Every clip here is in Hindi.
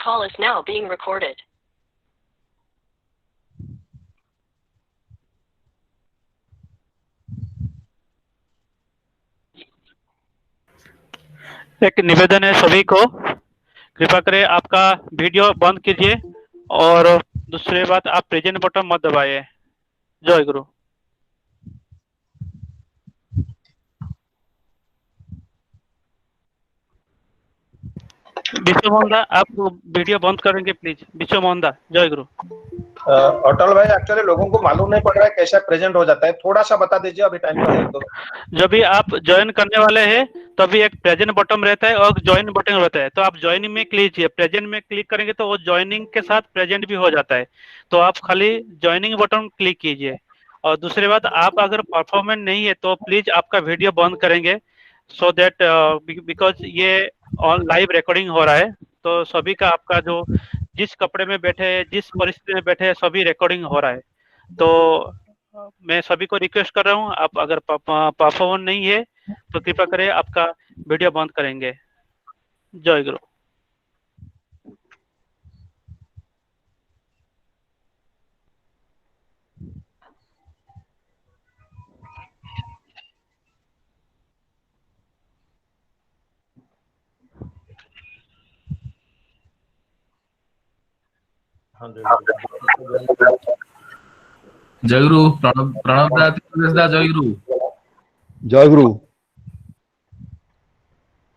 call is now being recorded. एक निवेदन है सभी को, कृपा करें आपका वीडियो बंद कीजिए और दूसरी बात आप प्रेजेंट बटन मत दबाइए। जय गुरु। विश्वमोहन दा, आप वीडियो बंद करेंगे प्लीज। विश्वमोहन दा, जय गुरु। अटल भाई, एक्चुअली लोगों को मालूम नहीं पड़ रहा है कैसे प्रेजेंट हो जाता है, थोड़ा सा बता दीजिए, अभी टाइम तो है तो। जब भी आप ज्वाइन करने वाले हैं तभी एक प्रेजेंट बटन रहता है और ज्वाइन बटन रहता है, तो आप ज्वाइनिंग में क्लिक कीजिए। प्रेजेंट में क्लिक करेंगे तो वो ज्वाइनिंग के साथ प्रेजेंट भी हो जाता है, तो आप खाली ज्वाइनिंग बटन क्लिक कीजिए। और दूसरी बात, आप अगर परफॉर्मेंस नहीं है तो प्लीज आपका वीडियो बंद करेंगे, सो दैट बिकॉज ये लाइव रिकॉर्डिंग हो रहा है, तो सभी का आपका जो जिस कपड़े में बैठे हैं, जिस परिस्थिति में बैठे हैं, सभी रिकॉर्डिंग हो रहा है। तो मैं सभी को रिक्वेस्ट कर रहा हूँ, आप अगर परफॉर्मेंस नहीं है तो कृपया करें आपका वीडियो बंद करेंगे। जय गुरु। जय गुरु। प्रणव दा जय गुरु। जय गुरु।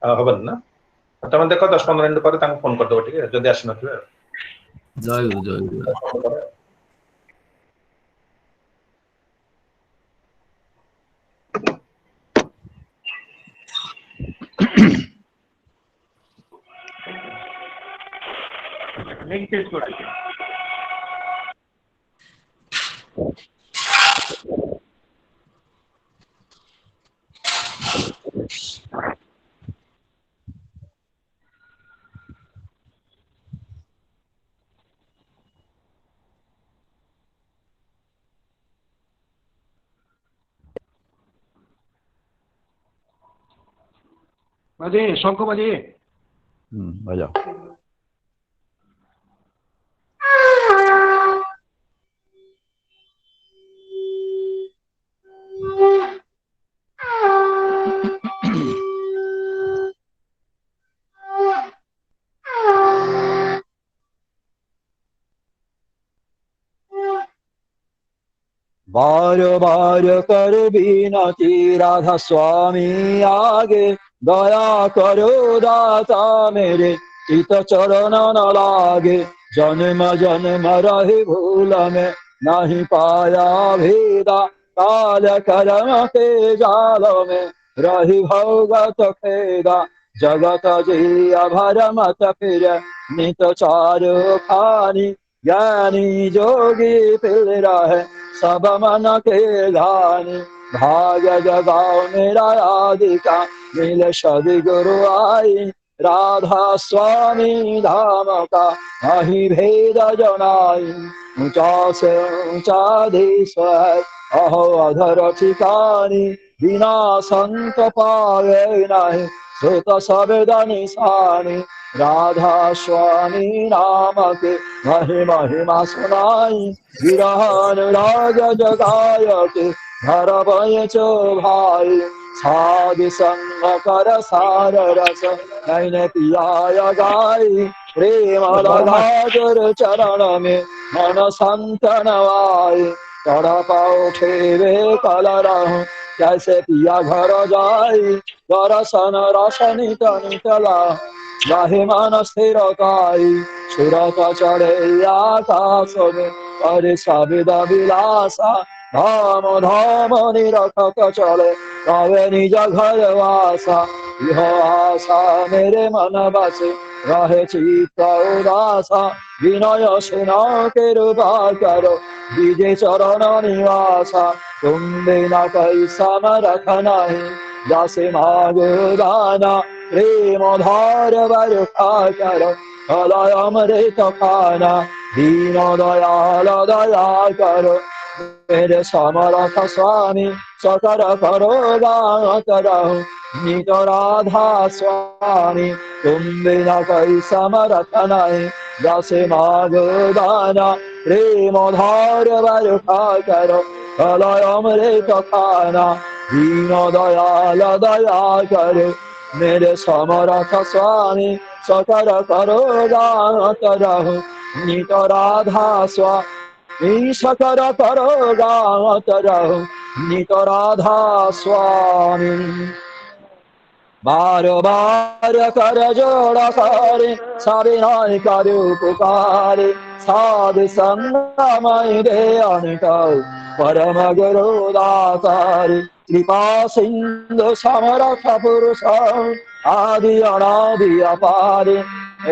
हबन ना तब देखो 10-15 मिनट पर तांको फोन कर दो, ठीक है, जल्दी आसी नथिबे। जय गुरु जय गुरु। लिंक चेंज कर दीजिए। बाजे शंख बाजे। बजाओ। बार बार कर बीनती राधा स्वामी आगे, दया करो दाता मेरे चित चरण न लागे। जन्म जन्म रहे भूल में नहीं पाया भेदा, काल कर्म के जाल में रही भगत खेदा। जगत जिया भर मत फिर नित चारु खानी, ज्ञानी जोगी फिर रहे सब मन के गानी। भाग्य जगाओ मेरा आदिका मिल सदी गुरु आई, राधा स्वामी धाम का नहीं भेद जनाई। ऊंचा से ऊंचा देश है अहो अधर ठिकानी, बिना संत पावे नहीं सुत शब्द निशानी। राधा स्वामी नाम के महिमा सुनाई, विरहन राग जगाय के घर बयचो भाई। साधु संग कर सार रस नैन पियाय गाई, प्रेम लगा गुरु चरण में मन संत नवाई। तड़प उठे वे कल रहूं कैसे पिया घर जाई, दर्शन रस नित नित लाहे मन स्थिर काई। सुरत चढ़े आकाश में अरे सबिद विलासा, धाम धाम निरखक चले तवे निज घर वासा। यह आशा मेरे मन बसे रहे चित्त उदासा, विनय सुनो कृपा करो विजय चरण निवासा। तुम बिना कोई समरथ नहीं, जैसे मांगो दाना प्रेम धार बरखा करो हलय अमृत खाना। दीन दयाल दया करो मेरे समरथ स्वामी, सकर करो गात रहूं नित राधा स्वामी तुम बिना कोई समर्थ नहीं जैसे मागदाना प्रेम धार बरखा करो कलय अमृत खाना दीन दयाल दया करो मेरे समर्थ स्वामी सकर करो गात रहो नित राधा स्वामी सकर करो गात रहो नित राधा स्वामी बार बार कर जोड़ा करे सारे नाय कर पुकारे साध संगमय दे अनिता परम गुरु दातार कृपा सिंधु समर्थ पुरुष आदि अनादि अपार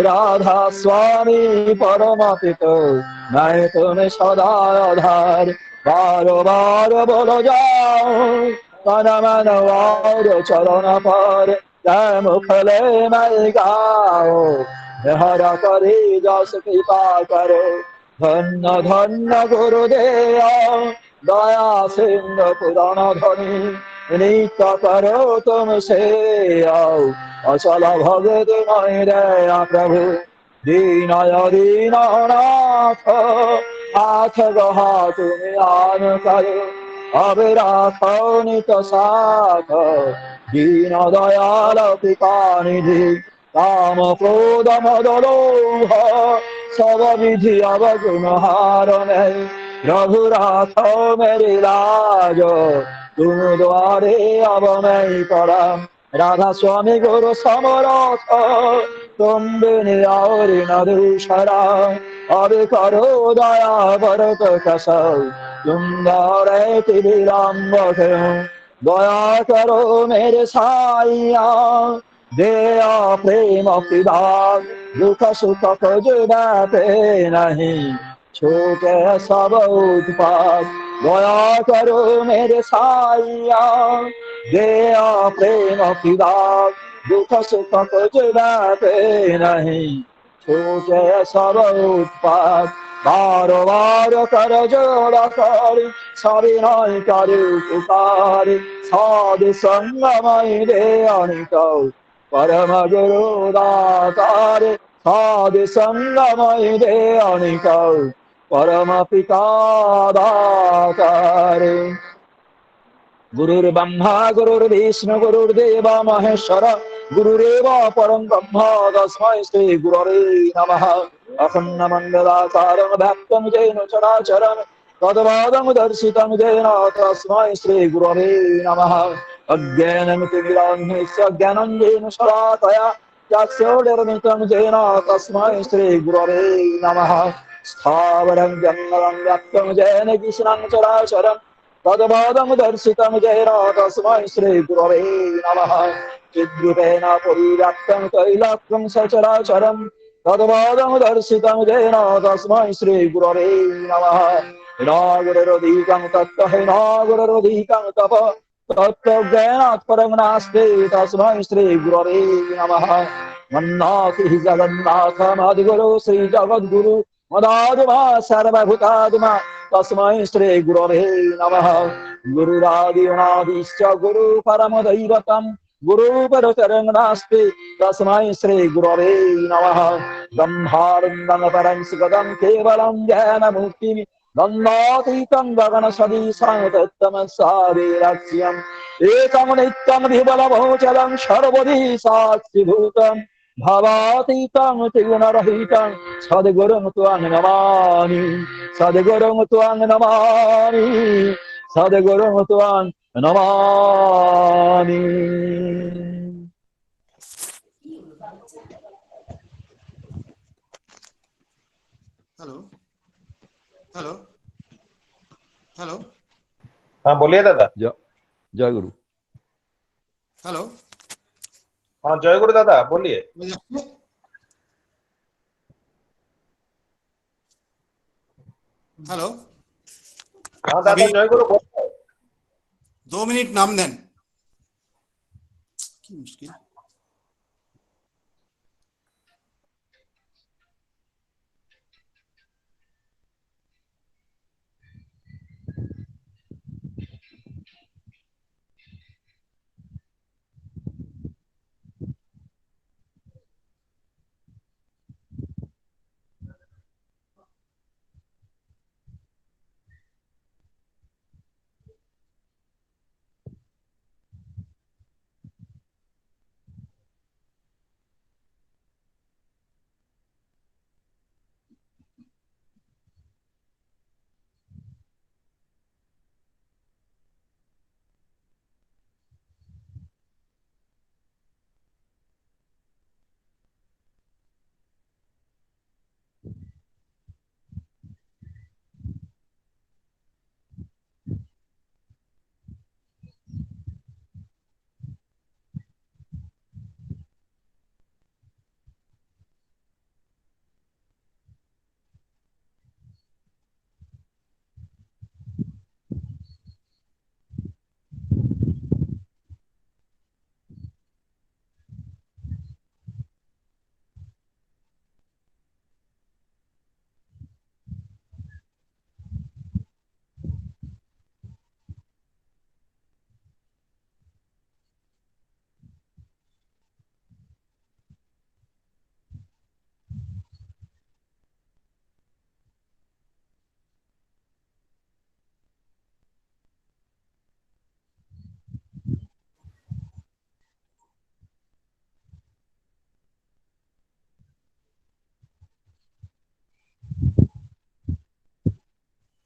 राधा स्वामी परम पितो मैं तुम्हें सदा आधार बार बार बोलो जाओ तन मन और चरण पर जय मुखले मैं गाओ हर करे जस कृपा करो धन्य धन्य गुरुदेव दया सिंह पुराण धनी नित्य करो तुम से आओ अचल भगत नहीं दया प्रभु दीनय दीननाथ हाथ गहा तुम आन करो अब राखो नित साथ दीन दयाल कृपा निधि काम क्रोध मद लोभ सब विधि अवगुण हारने प्रभु राखो मेरी लाज तुम द्वारे अब मैं पड़ा राधा स्वामी गुरु समरथ तुम बिन और न दूसरा अब करो दया भरत कसौ तुम द्वारे विलम्ब क्यों दया करो मेरे साइया दया प्रेम विभाग दुख सुख कुछ बातें नहीं छोटे सब उत्पाद दया करो मेरे साइया दया प्रेम विभाग दुख सुख कुछ बातें नहीं छोटे सब उत्पाद बार बार कर जोड़ा कर सविनय कर पुकार साधु संगमय दे अनित परम गुरु दातार साधु संगमय दे अनित परम पिता दातार गुरुर्ब्रह्मा गुरुर्विष्णु गुरुर्देव महेश्वर गुरुरेव परं ब्रह्म तस्मै श्री गुरवे नमः अखण्डमण्डलाकारं व्याप्तं येन चराचरं तद्पादं दर्शितं येन तस्मै श्री गुरवे नमः अज्ञानमितिमिरान्धस्य ज्ञानञ्जेन शलाकया चक्षुर्निर्मितं येन तस्मै श्री गुरवे नमः स्थावरं जङ्गमं व्याप्तं येन कृष्णं चराचरं तद्पादं दर्शितं येन तस्मै श्री गुरवे नमः चिद्रूपेण परिव्याप्तं तैलाक्यं सचराचरं तद्पादं दर्शितं येन तस्मै श्री गुरवे नमः नागुरुरधिकं तत्त्व नागुरुरधिकं तप तत्त्वज्ञानात् परं नास्ति तस्मै श्री गुरवे नमः मन्नाथि जगन्नाथमद्गुरु श्री जगद्गुरु मदादिमा सर्वभूतादिमा तस्मै श्री गुरवे नमः गुरुरादिनादिश्च गुरु परमदैवतं गुरु परतरं नास्ति तस्मै श्री गुरवे नमः ब्रह्मानन्दं परं सुखदं केवलं ज्ञानमुक्तिं गन्धातीतं गगनसदृशं तत्तमसादिलक्ष्यम् एकं नित्यं विबलभोचलं सर्वधि साक्षिभूतं भवातीतं त्रिगुणरहितं सद्गुरुं त्वां नमामि सद्गुरुं त्वां नमामि सद्गुरुं त्वां नमामि हेलो हेलो हेलो हाँ बोलिए दादा। जय गुरु हेलो हाँ जय गुरु दादा बोलिए। हेलो हाँ दादा जय गुरु बोलिए। 2 मिनिट नाम दें की मुश्किल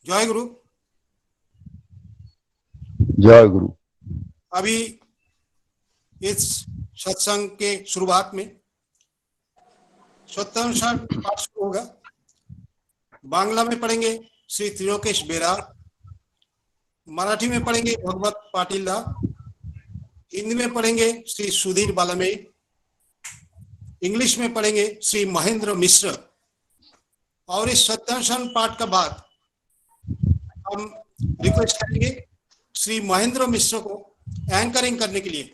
जय गुरु। जय गुरु। अभी इस सत्संग के शुरुआत में सत्तानुसार पाठ शुरू होगा। बांग्ला में पढ़ेंगे श्री त्रिलोकेश बेरा, मराठी में पढ़ेंगे भगवत पाटिल, हिंदी में पढ़ेंगे श्री सुधीर बालमे, इंग्लिश में पढ़ेंगे श्री महेंद्र मिश्र। और इस सत्यानुशासन पाठ का बाद हम रिक्वेस्ट करेंगे श्री महेंद्र मिश्र को एंकरिंग करने के लिए।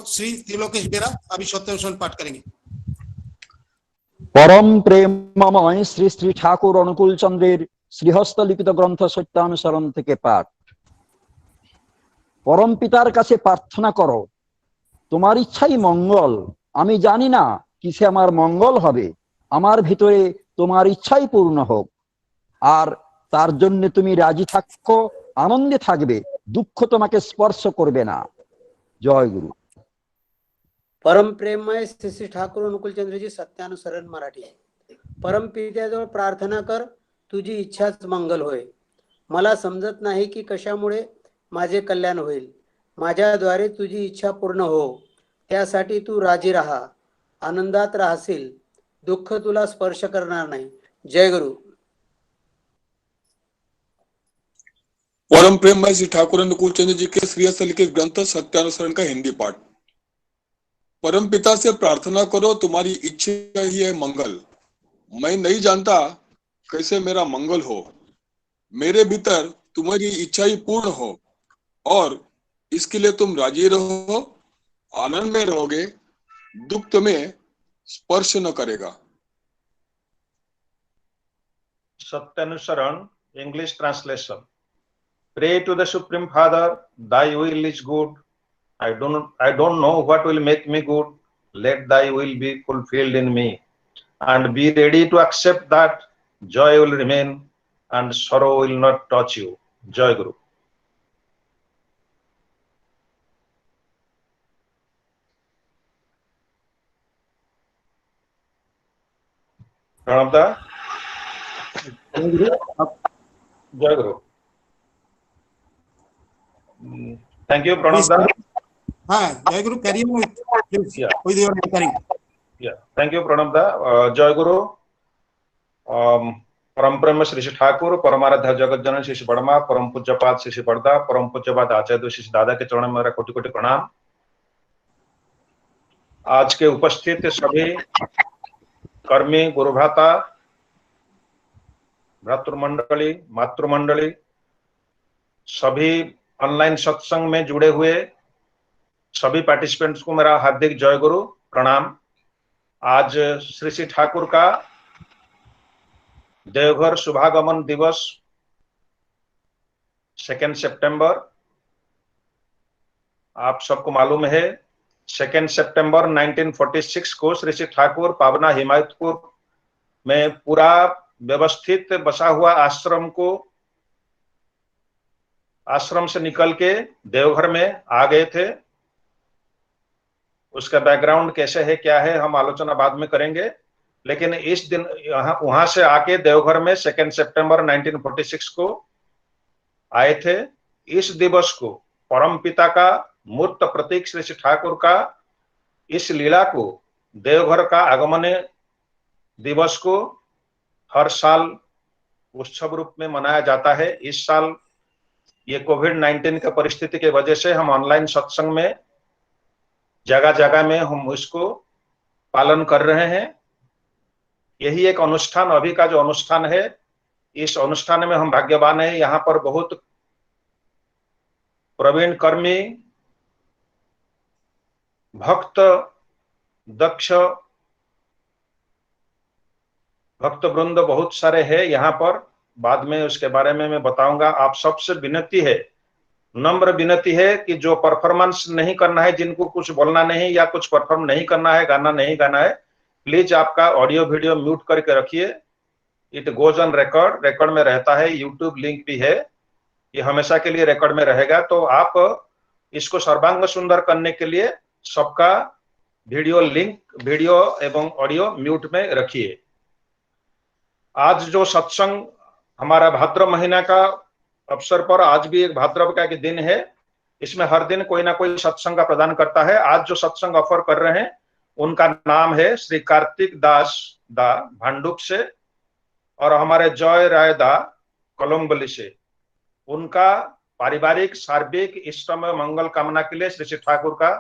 श्री त्रिलोकेश बेरा अभी सत्यानुशासन पाठ करेंगे। परम प्रेममय श्री श्री ठाकुर अनुकूल चंद्रेर श्रीहस्त लिखित ग्रंथ सत्यानुसरण থেকে পাঠ। परम पितार কাছে প্রার্থনা করো, তোমার ইচ্ছাই মঙ্গল। আমি জানি না কিসে আমার মঙ্গল হবে, আমার ভিতরে তোমার ইচ্ছাই পূর্ণ হোক। আর তার জন্য তুমি রাজি থাকো, আনন্দে থাকবে, দুঃখ তোমাকে স্পর্শ করবে না। জয় গুরু। परम प्रेममय श्री श्री ठाकूर अनुकूल चंद्रजी सत्यानुसरण मराठी। परम पित्याजवळ प्रार्थना कर, तुझी इच्छाच मंगल होय। मला समजत नाही की कशामुळे माझे कल्याण होईल, माझ्याद्वारे तुझी इच्छा पूर्ण हो, त्यासाठी तू राजी राहा, आनंदात राहशील, दुःख तुला स्पर्श करणार नाही। जय गुरु। परम प्रेममय श्री ठाकुर अनुकूल चंद्र जी के श्रीहस्त लिखित ग्रंथ सत्यानुसरण का हिंदी पाठ। परम पिता से प्रार्थना करो, तुम्हारी इच्छा ही है मंगल। मैं नहीं जानता कैसे मेरा मंगल हो, मेरे भीतर तुम्हारी इच्छा ही पूर्ण हो और इसके लिए तुम राजी रहो, आनंद में रहोगे, दुख तुम्हें स्पर्श न करेगा। सत्यानुसरण English translation. Pray to the Supreme Father, thy will is good. I don't know what will make me good. Let thy will be fulfilled in me, and be ready to accept that joy will remain and sorrow will not touch you. Jai Guru. Pranabda. Jai Guru. Thank you, Pranabda. जय गुरु। Carry on please with your anchoring. Thank you, Pranabda. Jai Guru. परम प्रेम श्री श्री ठाकुर, परमाराध्य जगत जनन श्री श्री बड़मा, परम पूज्यपाद श्री श्री बड़दा, परम पूज्यपाद आचार्य श्री श्री दादा के चरणों में मेरा कोटि कोटि प्रणाम। आज के उपस्थित सभी कर्मी, गुरु भ्राता, भ्रातृमंडली, मातृमंडली, सभी ऑनलाइन सत्संग में जुड़े हुए सभी पार्टिसिपेंट्स को मेरा हार्दिक जय गुरु प्रणाम। आज श्री श्री ठाकुर का देवघर शुभागमन दिवस 2 सितंबर, आप सबको मालूम है 2 सितंबर 1946 को श्री श्री ठाकुर पावना हिमायतपुर में पूरा व्यवस्थित बसा हुआ आश्रम से निकल के देवघर में आ गए थे। उसका बैकग्राउंड कैसे है, क्या है, हम आलोचना बाद में करेंगे, लेकिन इस दिन वहां से आके देवघर में 2 सितंबर 1946 को आए थे। इस दिवस को परम पिता का मूर्त प्रतीक श्री श्री ठाकुर का इस लीला को देवघर का आगमन दिवस को हर साल उत्सव रूप में मनाया जाता है। इस साल ये कोविड-19 के परिस्थिति के वजह से हम ऑनलाइन सत्संग में जगह जगह में हम इसको पालन कर रहे हैं। यही एक अनुष्ठान, अभी का जो अनुष्ठान है, इस अनुष्ठान में हम भाग्यवान हैं। यहाँ पर बहुत प्रवीण कर्मी, भक्त, दक्ष भक्त वृंद बहुत सारे हैं यहाँ पर। बाद में उसके बारे में मैं बताऊंगा। आप सबसे विनती है, नम्र विनती है कि जो परफॉर्मेंस नहीं करना है, जिनको कुछ बोलना नहीं या कुछ परफॉर्म नहीं करना है, गाना नहीं गाना है, प्लीज आपका ऑडियो वीडियो म्यूट करके रखिए। It goes on record, record में रहता है, यूट्यूब लिंक भी है, ये हमेशा के लिए रिकॉर्ड में रहेगा। तो आप इसको सर्वांग सुंदर करने के लिए सबका वीडियो एवं ऑडियो म्यूट में रखिए। आज जो सत्संग हमारा भाद्र महीना का अवसर पर आज भी एक भाद्रव का एक दिन है। इसमें हर दिन कोई ना कोई सत्संग का प्रदान करता है। आज जो सत्संग ऑफर कर रहे हैं उनका नाम है श्री कार्तिक दास दा भांडुक से और हमारे जय राय दा कोलम्बली से। उनका पारिवारिक सार्विक इष्टमय मंगल कामना के लिए श्री श्री ठाकुर का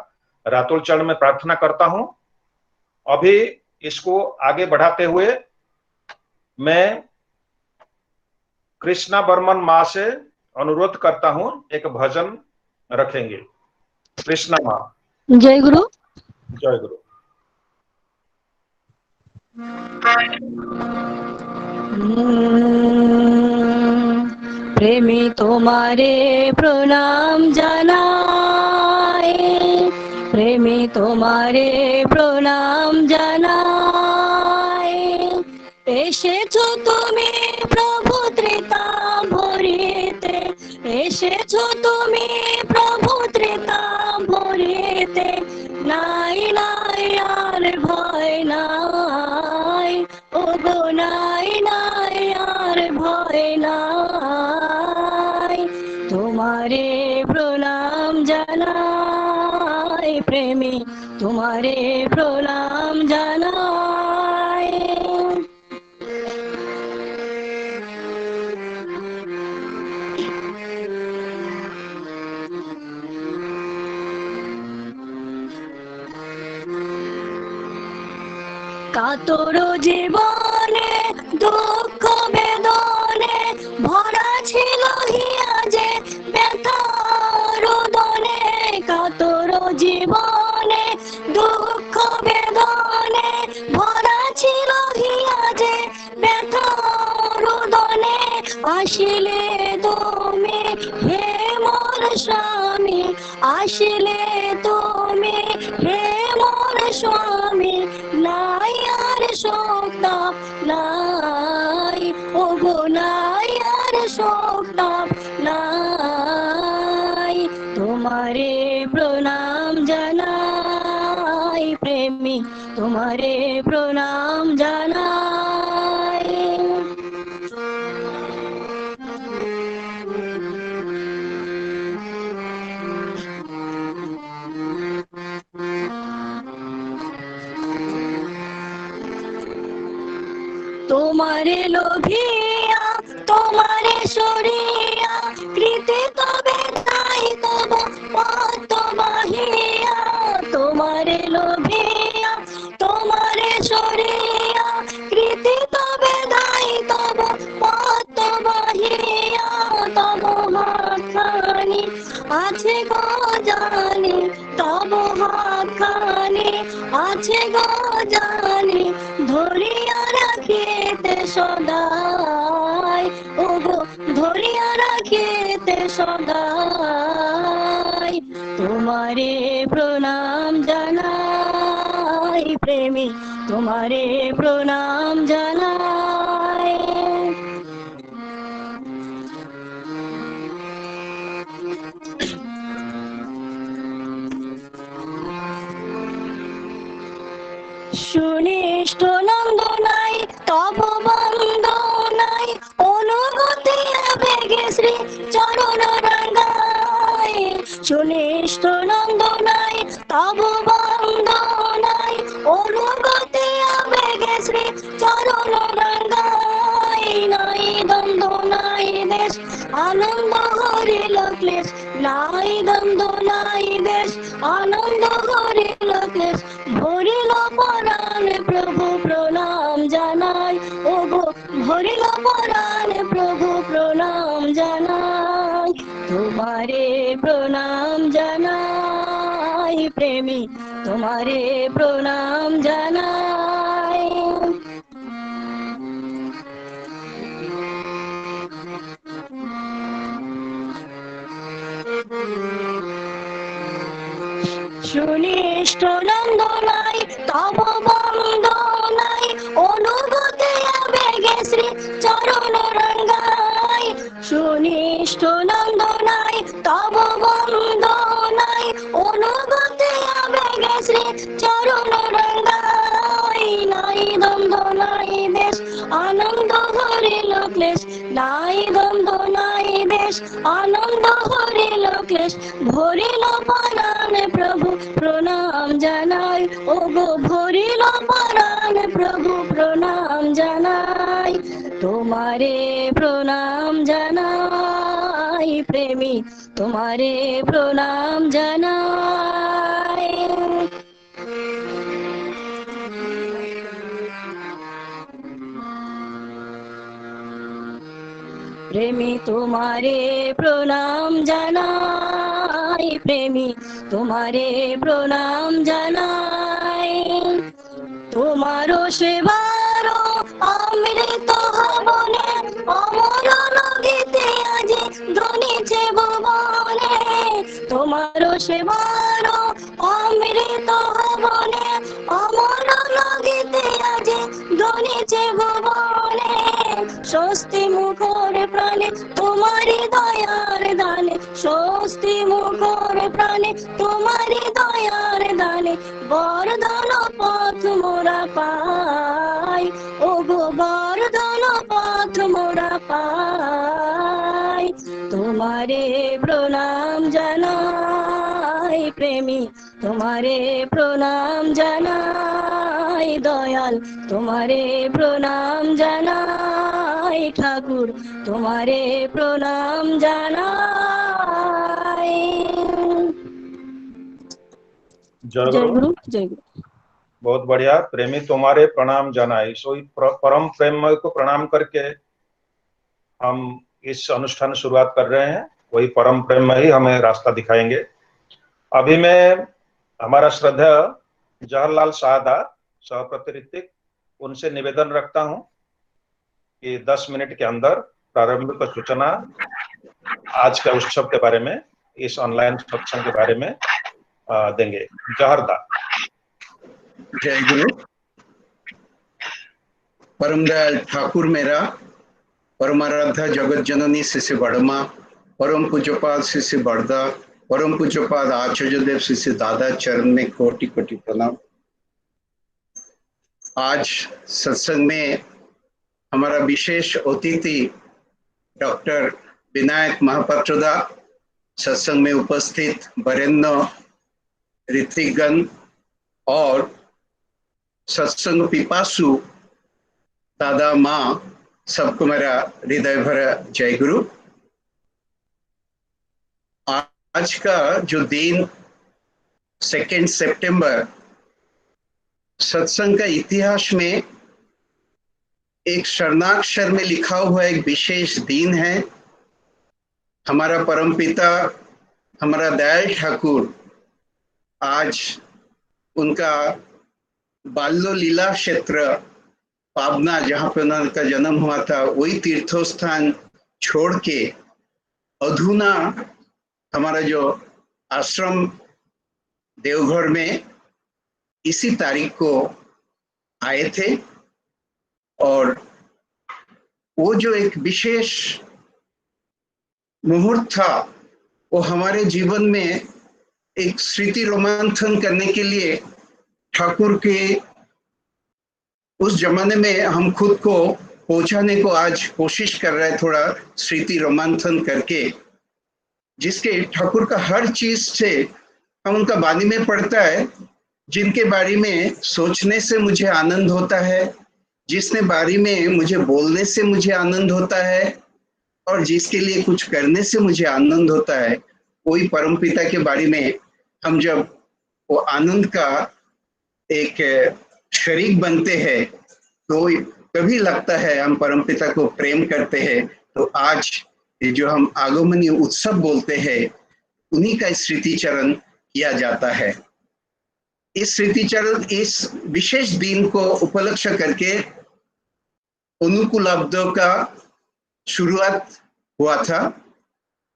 रातुल चरण में प्रार्थना करता हूं। अभी इसको आगे बढ़ाते हुए मैं कृष्णा बर्मन माँ से अनुरोध करता हूं, एक भजन रखेंगे। कृष्णा माँ। जय गुरु। जय गुरु। प्रेमी तुम्हारे प्रणाम जनाए, प्रेमी तुम्हारे प्रणाम जनाए। एसेছো তুমি প্রভু ত্রিতাম্বরেতে, এসেছো তুমি প্রভু ত্রিতাম্বরেতে। নাই নাই আর ভয় নাই, ওগো নাই নাই আর ভয় নাই। তোমারে প্রণাম জানাই প্রেমী, তোমারে প্রণাম জানাই। কাতর জীবনে দুঃখ বেদনে ভরা ছিল হিয়া যে ব্যথার উদনে। কাতর জীবনে দুঃখ বেদনে ভরা ছিল হিয়া যে ব্যথার উদনে। আসিলে তুমি হে মোর স্বামী, আসিলে তুমি হে মোর স্বামী। নাই আর শোকতাপ নাই, ওগো নাই আর শোকতাপ নাই। তোমারে প্রণাম জানাই প্রেমী, তোমারে প্রণাম জানাই। তোমারে লোভিয়া তোমারে সরিয়া কৃতে তবে নাই তব পথ বাহিয়া। তোমারে লোভিয়া তোমারে সরিয়া কৃতে তবে নাই তব পথ বাহিয়া। তব হাতখানি আছে গো জানি, তব হাতখানি আছে গো জানি। ধরিয়া রাখিতে সদাই, ওগো ধরিয়া রাখিতে সদাই। তোমারে প্রণাম জানাই প্রেমী, তোমারে প্রণাম জানাই। সুনিষ্ঠ নন্দ নাই তব বন্ধ নাই, অনুগতি আবেগে শ্রী চরণ রঙ্গাই। সুনিষ্ঠ নন্দ নাই তব বন্ধ নাই, অনুগতি আবেগে শ্রী চরণ রঙ্গাই। নাই দ্বন্দ্ব নাই দেশ আনন্দ হরিল ক্লেশ, নাই দ্বন্দ্ব নাই দেশ আনন্দ হরিল ক্লেশ। ভরিল পরাণ প্রভু প্রণাম জানাই, ওগো ভরিল পরাণ প্রভু প্রণাম জানাই। তোমারে প্রণাম জানাই প্রেমী, তোমারে প্রণাম জানাই। সুনিষ্ঠ নন্দ নাই তব বন্ধ নাই, অনুগতি আবেগে শ্রী চরণ রঙ্গাই। সুনিষ্ঠ নন্দ নাই তব বন্ধ নাই, অনুগতি আবেগে শ্রী চরণ রঙ্গাই। নাই দ্বন্দ্ব নাই দেশ আনন্দ হরিল ক্লেশ, নাই দ্বন্দ্ব নাই দেশ, আনন্দ হরিল ক্লেশ, ভরিল পরাণ প্রভু প্রণাম জানাই, ও গো ভরিল পরাণ প্রভু প্রণাম জানাই, তোমারে প্রণাম জানাই প্রেমী, তোমারে প্রণাম জানাই। প্রেমী তোমারে প্রণাম জানাই, প্রেমী তোমারে প্রণাম জানাই, তোমারও সেবার অমৃত হবনে, অমর লগিতে আজি ধ্বনিছে ভুবনে, তোমারও সেবার অমৃত হবনে, অমর লগিতে আজি ধ্বনিছে ভুবনে, স্বস্তি মুখর প্রাণে তোমারি দয়ার দানে, স্বস্তি মুখর প্রাণে তোমারি দয়ার দানে, বরদান পথ মোরা পাই, ও গো বরদান পথ মোরা পাই, তোমারে প্রণাম জানাই প্রেমী, তোমারে প্রণাম জানাই দয়াল, তোমারে প্রণাম জানাই ঠাকুর, তোমারে প্রণাম জানাই। जय जय गुरु। गुरु जय गुरु। बहुत बढ़िया। प्रेमी तुम्हारे प्रणाम जनाए, सो परम प्रेममय को प्रणाम करके हम इस अनुष्ठान शुरुआत कर रहे हैं। वही परम प्रेममय ही हमें रास्ता दिखाएंगे। अभी मैं हमारा श्रद्धा जवाहरलाल साहदा सहप्रतिनिधिक उनसे निवेदन रखता हूं कि 10 मिनट के अंदर प्रारंभिक सूचना आज के उत्सव के बारे में, इस ऑनलाइन सत्संग के बारे में देंगे। जहरदा। जय गुरु। परमदयाल ठाकुर मेरा, परमाराध्या जगत जननी श्री बड़मा, परम पूज्यपाद श्री बड़दा, परम पूज्यपाद आचार्य देव श्री दादा चरण में कोटि कोटि प्रणाम। आज सत्संग में हमारा विशेष अतिथि डॉक्टर विनायक महापात्रदा, सत्संग में उपस्थित वरेण्य ऋत्विकगण और सत्संग पिपासु दादा माँ, सबको मेरा हृदय भरा जय गुरु। आज का जो दिन 2 सितंबर सत्संग का इतिहास में एक स्वर्णाक्षर में लिखा हुआ एक विशेष दिन है। हमारा परमपिता, हमारा दयाल ठाकुर, आज उनका बाल्य लीला क्षेत्र पाबना, जहाँ पे उनका जन्म हुआ था, वही तीर्थस्थान छोड़ के अधुना हमारा जो आश्रम देवघर में इसी तारीख को आए थे। और वो जो एक विशेष मुहूर्त था, वो हमारे जीवन में एक स्मृति रोमांचन करने के लिए ठाकुर के उस जमाने में हम खुद को पहुंचाने को आज कोशिश कर रहे हैं, थोड़ा स्मृति रोमांचन करके, जिसके ठाकुर का हर चीज से हम उनका वाणी में पढ़ता है, जिनके बारे में सोचने से मुझे आनंद होता है, जिसने बारे में मुझे बोलने से मुझे आनंद होता है, और जिसके लिए कुछ करने से मुझे आनंद होता है, वही परमपिता के बारे में हम जब वो आनंद का एक शरीक बनते हैं तो तभी लगता है हम परमपिता को प्रेम करते हैं। तो आज ये जो हम आगमनी उत्सव बोलते हैं, उन्हीं का स्मृति चरण किया जाता है। इस स्मृति चरण, इस विशेष दिन को उपलक्ष्य करके अनुकूलाब्दों का शुरुआत हुआ था।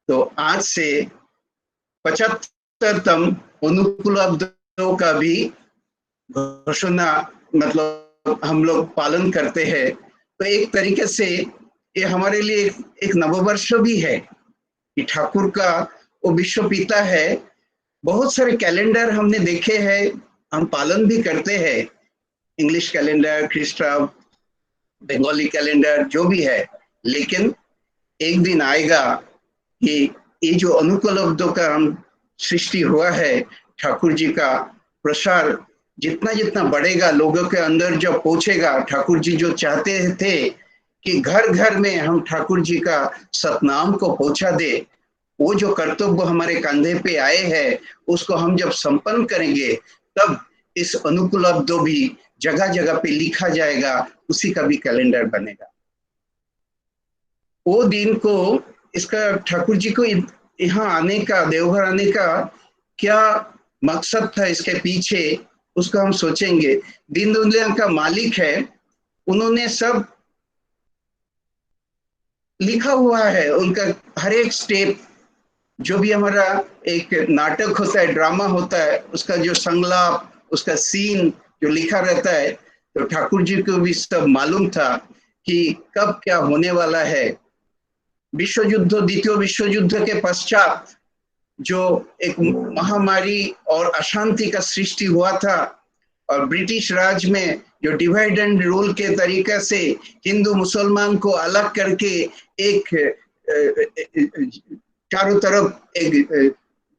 तो आज से 75तम अनुकूलाब्दों का भी घोषणा मतलब हम लोग पालन करते हैं। तो एक तरीके से ये हमारे लिए एक नववर्ष भी है कि ठाकुर का वो विश्व पिता है। बहुत सारे कैलेंडर हमने देखे हैं, हम पालन भी करते हैं, इंग्लिश कैलेंडर, ख्रिस्टा, बंगाली कैलेंडर, जो भी है, लेकिन एक दिन आएगा कि ये जो अनुपलब्धों का हम सृष्टि हुआ है, ठाकुर जी का प्रसार जितना जितना बढ़ेगा, लोगों के अंदर जब पहुंचेगा, ठाकुर जी जो चाहते थे कि घर घर में हम ठाकुर जी का सतनाम को पहुंचा दे, वो जो कर्तव्य हमारे कंधे पे आए हैं उसको हम जब संपन्न करेंगे, तब इस अनुपलब्ध भी जगह जगह पे लिखा जाएगा, उसी का भी कैलेंडर बनेगा। वो दिन को इसका ठाकुर जी को यहाँ आने का, देवघर आने का क्या मकसद था इसके पीछे, उसको हम सोचेंगे। दीन दुनिया का मालिक है, उन्होंने सब लिखा हुआ है, उनका हर एक स्टेप, जो भी हमारा एक नाटक होता है, ड्रामा होता है, उसका जो संलाप, उसका सीन जो लिखा रहता है, तो ठाकुर जी को भी सब मालूम था कि कब क्या होने वाला है। विश्व युद्ध, द्वितीय विश्व युद्ध के पश्चात जो एक महामारी और अशांति का सृष्टि हुआ था, और ब्रिटिश राज में जो डिवाइड एंड रूल के तरीका से हिंदू मुसलमान को अलग करके एक चारों तरफ एक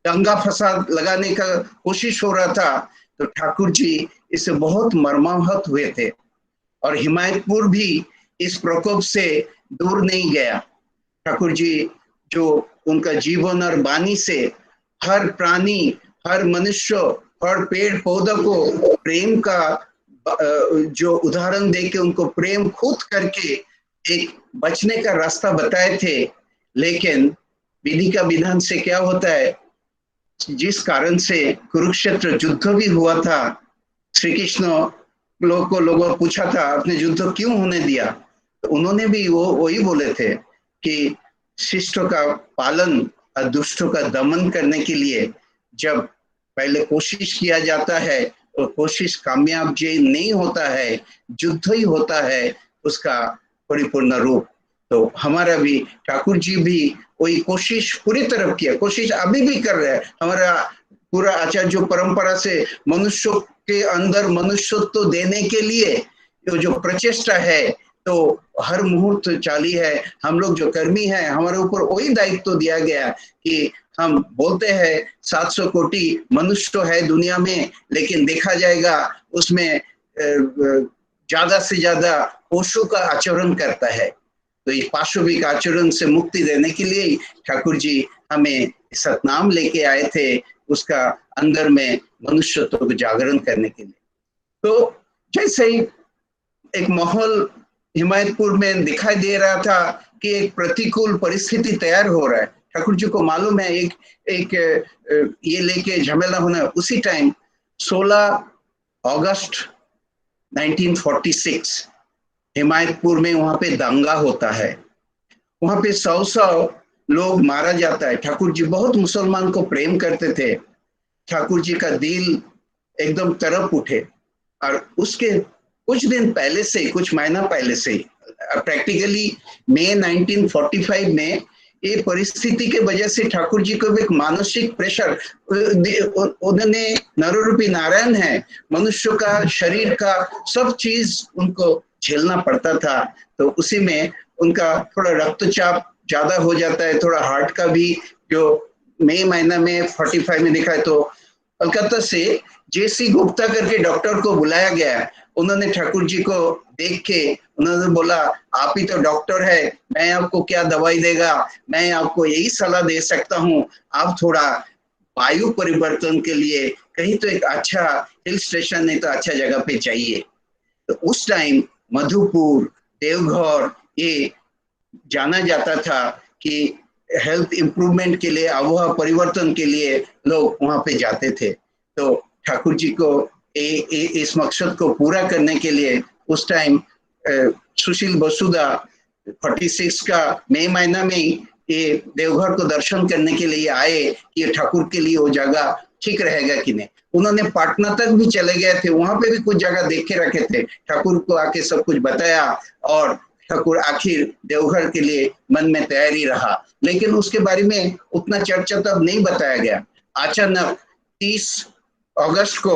दंगा फसाद लगाने का कोशिश हो रहा था, तो ठाकुर जी इससे बहुत मर्माहत हुए थे। और हिमायतपुर भी इस प्रकोप से दूर नहीं गया। ठाकुर जी जो उनका जीवन और वाणी से हर प्राणी, हर मनुष्य, हर पेड़ पौधों को प्रेम का जो उदाहरण देके उनको प्रेम खुद करके एक बचने का रास्ता बताए थे। लेकिन विधि का विधान से क्या होता है, जिस कारण से कुरुक्षेत्र युद्ध भी हुआ था, श्री कृष्ण लोगों पूछा था आपने युद्ध क्यों होने दिया, तो उन्होंने भी वही बोले थे कि शिष्टों का पालन और दुष्टों का दमन करने के लिए जब पहले कोशिश किया जाता है तो कोशिश कामयाब जे नहीं होता है, युद्ध ही होता है उसका परिपूर्ण रूप। तो हमारा भी ठाकुर जी भी वही कोशिश पूरी तरफ किया, कोशिश अभी भी कर रहे हैं। हमारा पूरा आचार्य परंपरा से मनुष्यों के अंदर मनुष्यत्व देने के लिए जो प्रचेष्टा है, तो हर मुहूर्त चाली है। हम लोग जो कर्मी हैं, हमारे ऊपर वही दायित्व दिया गया कि हम बोलते हैं 700 कोटि मनुष्य है दुनिया में, लेकिन देखा जाएगा उसमें ज्यादा से ज्यादा पशु का आचरण करता है। तो ये पाशविक आचरण से मुक्ति देने के लिए ठाकुर जी हमें सतनाम लेके आए थे, उसका अंदर में मनुष्यत्व को जागरण करने के लिए। तो जैसे ही एक माहौल हिमायतपुर में दिखाई दे रहा था कि एक प्रतिकूल परिस्थिति तैयार हो रहा है, ठाकुर जी को मालूम है एक ये लेके झमेला होना। उसी टाइम 16 अगस्त 1946 हिमायतपुर में वहां पे दंगा होता है, वहां पे 100 लोग मारा जाता है। ठाकुर जी बहुत मुसलमान को प्रेम करते थे, ठाकुर जी का दिल एकदम तरफ उठे। और उसके कुछ दिन पहले से, कुछ महीना पहले से, प्रैक्टिकली मई 1945 में ये परिस्थिति के वजह से ठाकुर जी को एक मानसिक प्रेशर, उन्होंने नररूपी नारायण है, मनुष्य का शरीर का सब चीज उनको झेलना पड़ता था। तो उसी में उनका थोड़ा रक्तचाप ज्यादा हो जाता है, थोड़ा हार्ट का भी, जो मई महीना में 45 में दिखा है। तो कलकत्ता से जेसी गुप्ता करके डॉक्टर को बुलाया गया। उन्होंने ठाकुर जी को देख के उन्होंने बोला, आप ही तो डॉक्टर है, मैं आपको क्या दवाई देगा, मैं आपको यही सलाह दे सकता हूँ, आप थोड़ा वायु परिवर्तन के लिए कहीं तो एक अच्छा हिल स्टेशन नहीं तो अच्छा जगह पे चाहिए। तो उस टाइम मधुपुर, देवघर ये जाना जाता था कि हेल्थ इंप्रूवमेंट के लिए, आबोहवा परिवर्तन के लिए लोग वहां पे जाते थे। तो ठाकुर जी को इस मकसद को पूरा करने के लिए उस टाइम सुशील बसुदा 46 का मई महीना में ये देवघर को दर्शन करने के लिए आए कि ठाकुर के लिए वो जगह ठीक रहेगा कि नहीं। उन्होंने पाटना तक भी चले गए थे, वहां पे भी कुछ जगह देख के रखे थे, ठाकुर को आके सब कुछ बताया और ठाकुर आखिर देवघर के लिए मन में तैयारी रहा। लेकिन उसके बारे में उतना चर्चा तब नहीं बताया गया। अचानक 30 अगस्त को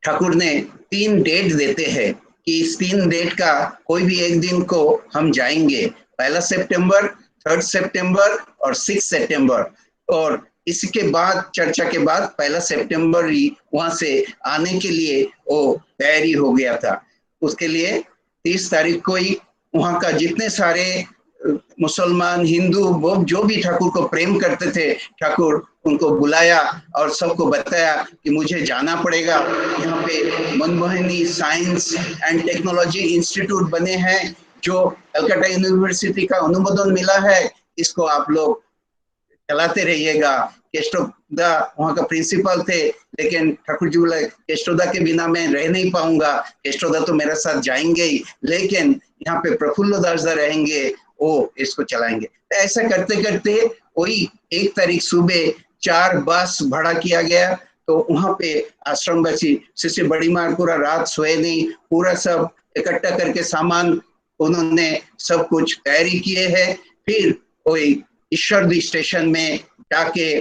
ठाकुर ने 3 डेट देते हैं कि इस 3 डेट का कोई भी एक दिन को हम जाएंगे 1 सितंबर, 3 सितंबर और 6 सितंबर, और इसके बाद चर्चा के बाद 1 सितंबर ही वहां से आने के लिए वो तैयारी हो गया था। उसके लिए 30 तारीख को ही वहां का जितने सारे मुसलमान, हिंदू, वो जो भी ठाकुर को प्रेम करते थे, ठाकुर उनको बुलाया और सबको बताया कि मुझे जाना पड़ेगा। यहाँ पे Manmohini science and technology institute बने हैं जो कलकत्ता यूनिवर्सिटी का अनुमोदन मिला है, इसको आप लोग चलाते रहिएगा। केष्टोदा वहाँ का प्रिंसिपल थे, लेकिन ठाकुर जी बोले केष्टोदा के बिना मैं रह नहीं पाऊंगा, केष्टोदा तो मेरे साथ जाएंगे ही, लेकिन यहाँ पे प्रफुल्ल दास रहेंगे, वो इसको चलाएंगे। तो ऐसा करते करते वही 1 तारीख सुबह 4 बस भाड़ा किया गया। तो वहां पे आश्रमवासी शिष्य बड़ी मार पूरा रात सोए नहीं, पूरा सब इकट्ठा करके सामान उन्होंने सब कुछ तैयारी किए है। फिर वही ईश्वरदी स्टेशन में जाके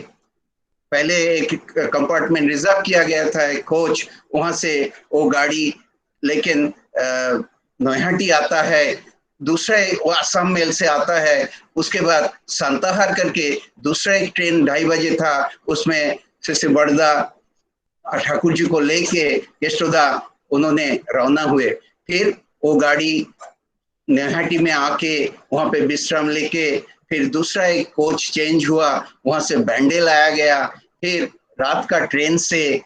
पहले एक कंपार्टमेंट रिजर्व किया गया था, एक कोच, वहां से वो गाड़ी लेकिन नौहाटी आता है, दूसरा वो आसाम मेल से आता है, उसके बाद संताहार करके दूसरा एक ट्रेन 2:30 बजे था, उसमें शिष्य बड़दा ठाकुर जी को लेके केष्टोदा उन्होंने रवाना हुए। फिर वो गाड़ी नौहाटी में आके वहां पे विश्राम लेके फिर दूसरा एक कोच चेंज हुआ, वहां से बैंडे लाया गया। फिर रात का ट्रेन से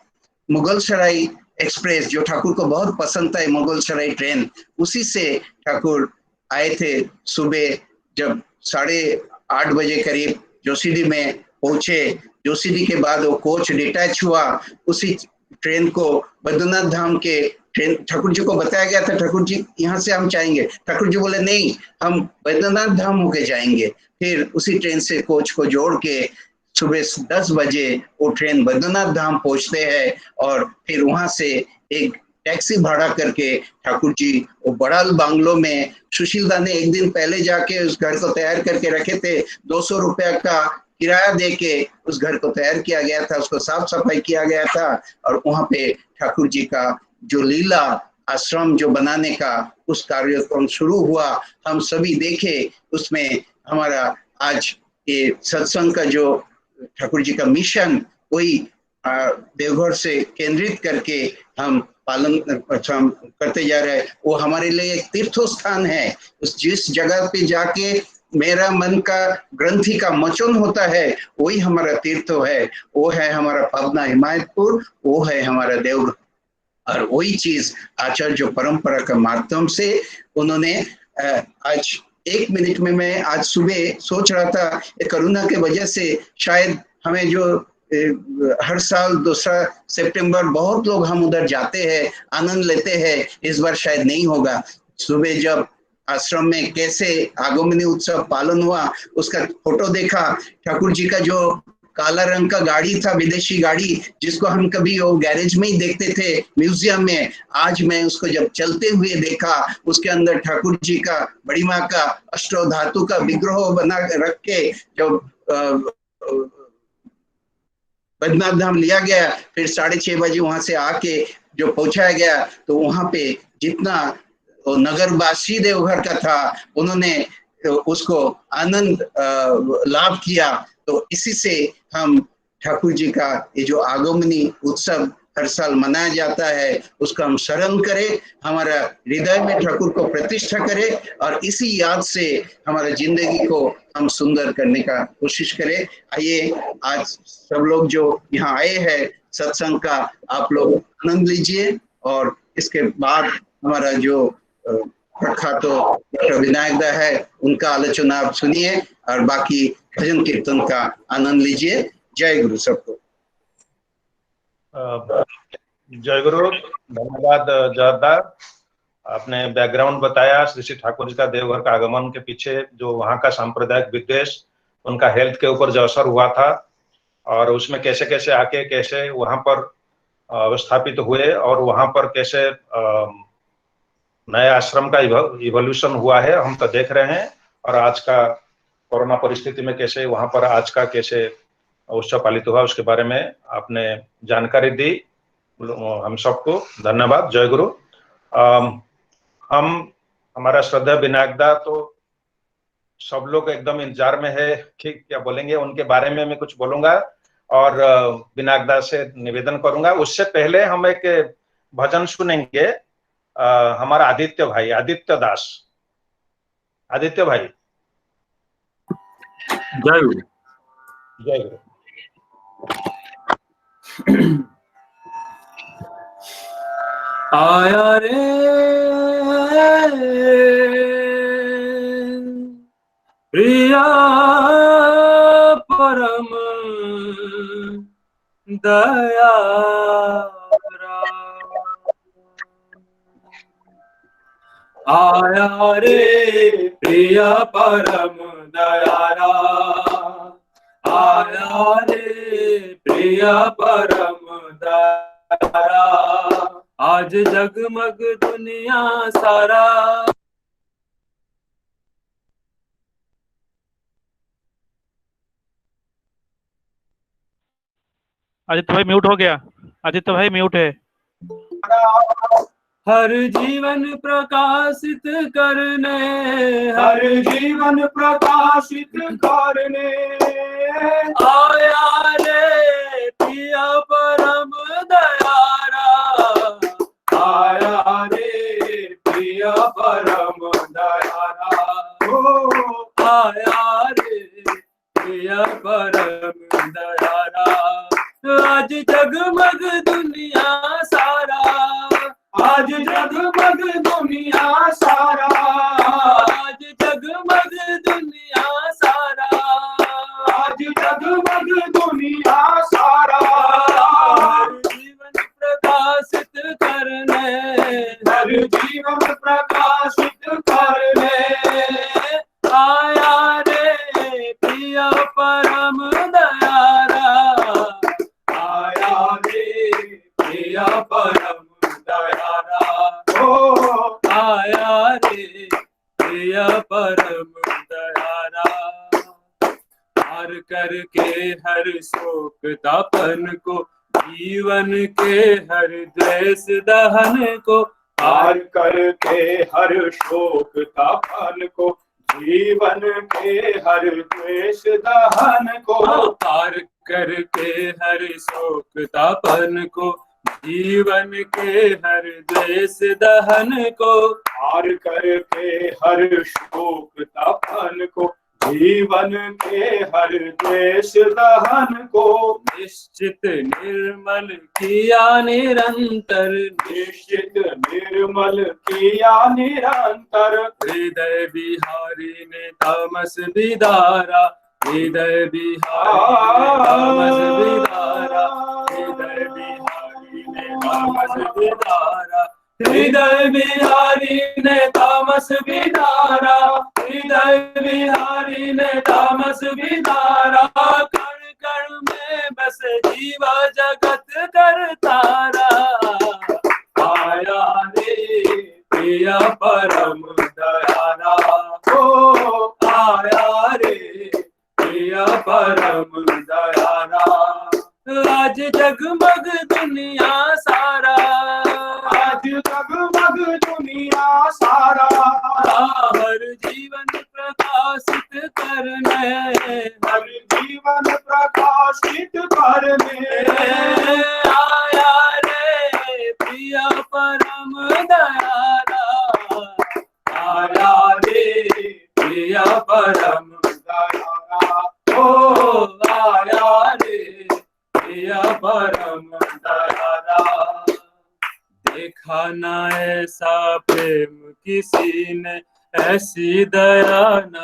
मुगल सराय एक्सप्रेस, जो ठाकुर को बहुत पसंद था मुगल सराय ट्रेन, उसी से ठाकुर आए थे। सुबह जब 8:30 बजे करीब जोशीडी में पहुंचे, जोशीडी के बाद वो कोच डिटैच हुआ, उसी ट्रेन को बद्रीनाथ धाम के ट्रेन ठाकुर जी को बताया गया था, ठाकुर जी यहाँ से हम जाएंगे, ठाकुर जी बोले नहीं, हम बद्रीनाथ धाम होके जाएंगे। फिर उसी ट्रेन से कोच को जोड़ के सुबह 10 बजे वो ट्रेन बद्रीनाथ धाम पहुंचते हैं, और फिर वहां से एक टैक्सी भाड़ा करके ठाकुर जी वो बड़ाल बांग्लो में, सुशीलदा ने एक दिन पहले जाके उस घर को तैयार करके रखे थे, 200 रुपया का किराया देके उस घर को तैयार किया गया था, उसको साफ सफाई किया गया था, और वहां पे ठाकुर जी का जो लीला आश्रम जो बनाने का उस कार्यक्रम शुरू हुआ, हम सभी देखे। उसमें हमारा आज ये सत्संग का जो ठाकुर जी का मिशन, वही देवघर से केंद्रित करके हम पालन करते जा रहे हैं। वो हमारे लिए एक तीर्थ स्थान है। उस जिस जगह पे जाके मेरा मन का ग्रंथि का मोचन होता है, वही हमारा तीर्थ है। वो है हमारा पावना हिमायतपुर, वो है हमारा देवघर। और वही चीज आचार्य जो परंपरा का माध्यम से उन्होंने आज 1 मिनट में, मैं आज सुबह सोच रहा था कोरोना के वजह से शायद हमें जो हर साल 2 सितंबर बहुत लोग हम उधर जाते हैं, आनंद लेते हैं, इस बार शायद नहीं होगा। सुबह जब आश्रम में कैसे आगमनी उत्सव पालन हुआ, उसका फोटो देखा, ठाकुर जी का जो काला रंग का गाड़ी था, विदेशी गाड़ी, जिसको हम कभी वो गैरेज में ही देखते थे म्यूजियम में, आज मैं उसको जब चलते हुए देखा, उसके अंदर ठाकुर जी का, बड़ी माँ का अष्टो धातु का विग्रह बना रख के जब बद्रीनाथ धाम लिया गया, फिर 6:30 बजे वहां से आके जो पहुंचाया गया, तो वहां पे जितना नगरवासी देवघर का था, उन्होंने उसको आनंद लाभ किया। तो इसी से हम ठाकुर जी का ये जो आगमनी उत्सव हर साल मनाया जाता है, उसका हम स्मरण करें, हमारा हृदय में ठाकुर को प्रतिष्ठा करें, और इसी याद से हमारा जिंदगी को हम सुंदर करने का कोशिश करें। आइए आज सब लोग जो यहाँ आए हैं सत्संग का, आप लोग आनंद लीजिए, और इसके बाद हमारा जो प्रख्यात डॉक्टर विनायक दा है, उनका आलोचना आप सुनिए, और बाकी भजन कीर्तन का आनंद लीजिए। जय गुरु सबको। जय गुरु। धन्यवाद जयदा, आपने बैकग्राउंड बताया श्री श्री ठाकुर जी का देवघर का आगमन के पीछे जो वहाँ का सांप्रदायिक विद्वेष, उनका हेल्थ के ऊपर जो असर हुआ था, और उसमें कैसे कैसे आके कैसे वहाँ पर स्थापित हुए, और वहाँ पर कैसे नए आश्रम का इवोल्यूशन हुआ है, हम तो देख रहे हैं। और आज का कोरोना परिस्थिति में कैसे वहाँ पर आज का कैसे उत्सव पालित हुआ, उसके बारे में आपने जानकारी दी हम सबको। धन्यवाद। जय गुरु। हम हमारा श्रद्धा विनायक दा तो सब लोग एकदम इंतजार में है कि क्या बोलेंगे, उनके बारे में मैं कुछ बोलूंगा और बिनागदा से निवेदन करूंगा। उससे पहले हम एक भजन सुनेंगे, हमारा आदित्य भाई, आदित्य दास। आदित्य भाई, जय गुरु। जय गुरु। आया रे प्रिया परम दया, आया रे प्रिया परम दयारा, आया रे प्रिया परम दयारा, आज जगमग दुनिया सारा। आदित्य भाई म्यूट हो गया, आदित्य भाई म्यूट है। हर जीवन प्रकाशित करने, हर जीवन प्रकाशित करने, आया रे प्रिया परम दयारा, आया रे प्रिया परम दयारा, ओ आया रे प्रिया परम दयारा, आज जगमग दुनिया सारा, आज जगमग दुनिया सारा, आज जगमग दुनिया सारा, आज जगमग दुनिया सारा, हर जीवन प्रकाशित करने, हर जीवन प्रकाशित करने, आया रे प्रिया परम दयारा, आया रे प्रिया परम दयारा, ओ आया रे प्रिया परम दयारा, पार करके हर शोक तापन को, जीवन के हर द्वेष दहन को, पार करके हर शोक तापन को, जीवन के हर द्वेष दहन को, पार करके हर शोक तापन को, जीवन के हर द्वेष दहन को, पार करके हर शोक तापन को, जीवन के हर द्वेष दहन को, निश्चित निर्मल किया निरंतर, निश्चित निर्मल किया निरंतर, हृदय बिहारी ने तामस बिदारा, हृदय बिहारी तामस बिदारा, हृदय बिहारी ने तामस बिदारा, हृदय बिहारी ने तामस बिदारा, हृदय बिहारी ने तामस बिदारा, कण कण में बस जीवा जगत करतारा, आया रे प्रिया परम दयारा, ओ आया रे प्रिया परम दयारा, आज जगमग दुनिया सारा, आज जगमग दुनिया सारा, हर जीवन प्रकाशित करने, हर जीवन प्रकाशित करने, आया रे प्रिया परम दयारा, आया रे प्रिया परम दयारा, ओ आया रे प्रिया परम दयारा, देखा ना ऐसा प्रेम किसी ने, ऐसी दया न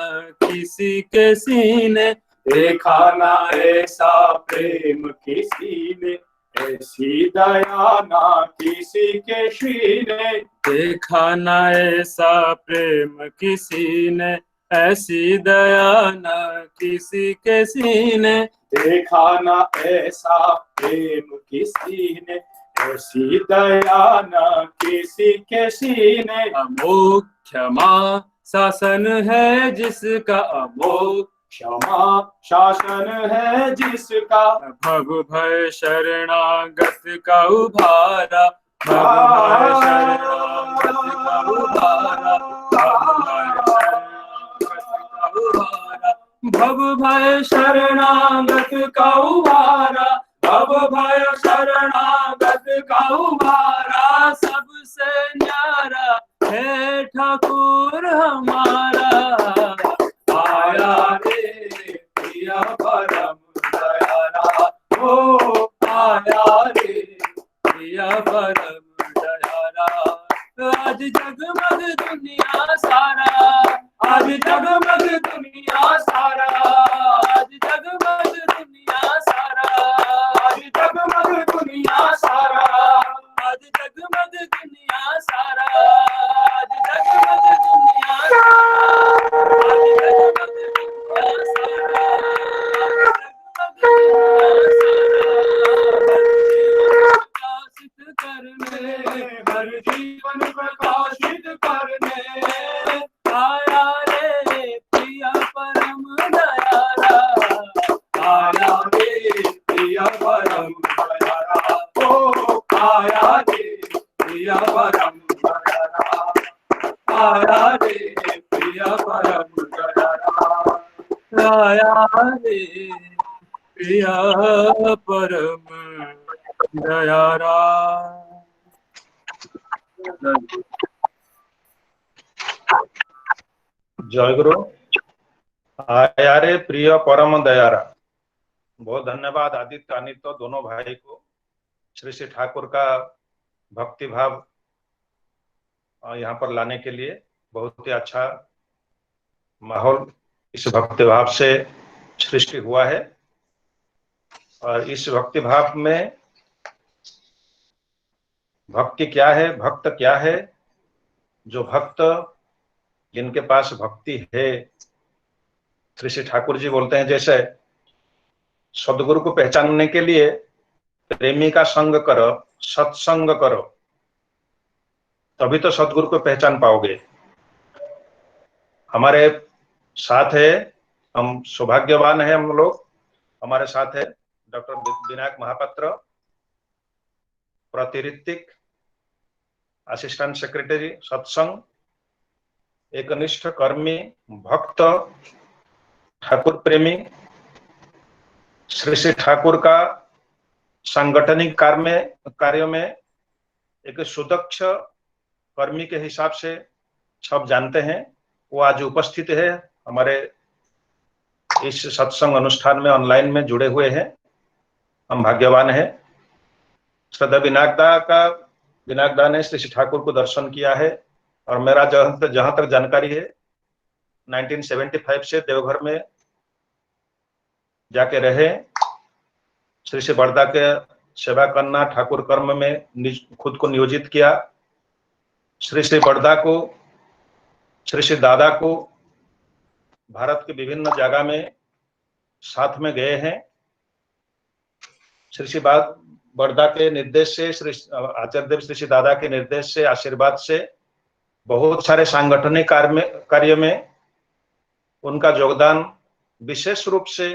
किसी के सीने, देखा ना ऐसा प्रेम किसी ने, ऐसी दया न किसी के सीने, देखा ना ऐसा प्रेम किसी ने, ऐसी दया न किसी के सीने, देखा ना ऐसा प्रेम किसी ने, ऐसी दया न किसी के सीने, अमोघ क्षमा शासन है जिसका, अमोघ क्षमा शासन है जिसका, भव भय शरणागत का उभारा, भव भय शरणागत का उभारा, भव भय शरणागत का भव भय शरणागत का उबारा, भव भय शरणागत का उबारा, सबसे न्यारा है ठाकुर हमारा। आया रे प्रिया परम दयारा, ओ आया रे प्रिया परम दयारा। आज जगमग दुनिया सारा, आज जगमग दुनिया सारा, आज जगमग दुनिया सारा, आज जगमग दुनिया सारा, आज जगमग दुनिया सारा, आज जगमग दुनिया सारा, आज जगमग दुनिया सारा, आज जगमग हर जीवन प्रकाशित करने आया रे प्रिया परम दयारा। आया रे प्रिया परम दयारा, ओ आया रे प्रिया परम दयारा, आया रे प्रिया परम दयारा, आया रे प्रिया परम दयारा। जय गुरु। आया रे प्रिय परम दयारा। बहुत धन्यवाद आदित्य अनित्य दोनों भाई को। श्री श्री ठाकुर का भक्ति भाव यहाँ पर लाने के लिए बहुत ही अच्छा माहौल इस भक्ति भाव से सृष्टि हुआ है। और इस भक्ति भाव में भक्ति क्या है, भक्त क्या है, जो भक्त जिनके पास भक्ति है, श्री श्री ठाकुर जी बोलते हैं जैसे सदगुरु को पहचानने के लिए प्रेमी का संग करो, सत्संग करो, तभी तो सदगुरु को पहचान पाओगे। हमारे साथ है, हम सौभाग्यवान है हम लोग, हमारे साथ है डॉक्टर विनायक महापात्र, प्रतिरिक्तिक असिस्टेंट सेक्रेटरी सत्संग, एकनिष्ठ कर्मी, भक्त, ठाकुर प्रेमी, श्री श्री ठाकुर का सांगठनिक कार्य में एक सुदक्ष कर्मी के हिसाब से सब जानते हैं। वो आज उपस्थित है हमारे इस सत्संग अनुष्ठान में, ऑनलाइन में जुड़े हुए हैं। हम भाग्यवान हैं। श्रद्धा विनायक दा ने श्री श्री ठाकुर को दर्शन किया है। और मेरा जहां तक जानकारी है 1975 से देवघर में जाके रहे, श्री श्री बड़दा के सेवा करना, ठाकुर कर्म में खुद को नियोजित किया। श्री श्री बड़दा को, श्री श्री दादा को भारत के विभिन्न जगह में साथ में गए हैं। श्री श्री बड़दा के निर्देश से, श्री आचार्य देव श्री श्री दादा के निर्देश से, आशीर्वाद से बहुत सारे सांगठनिक कार्य में उनका योगदान विशेष रूप से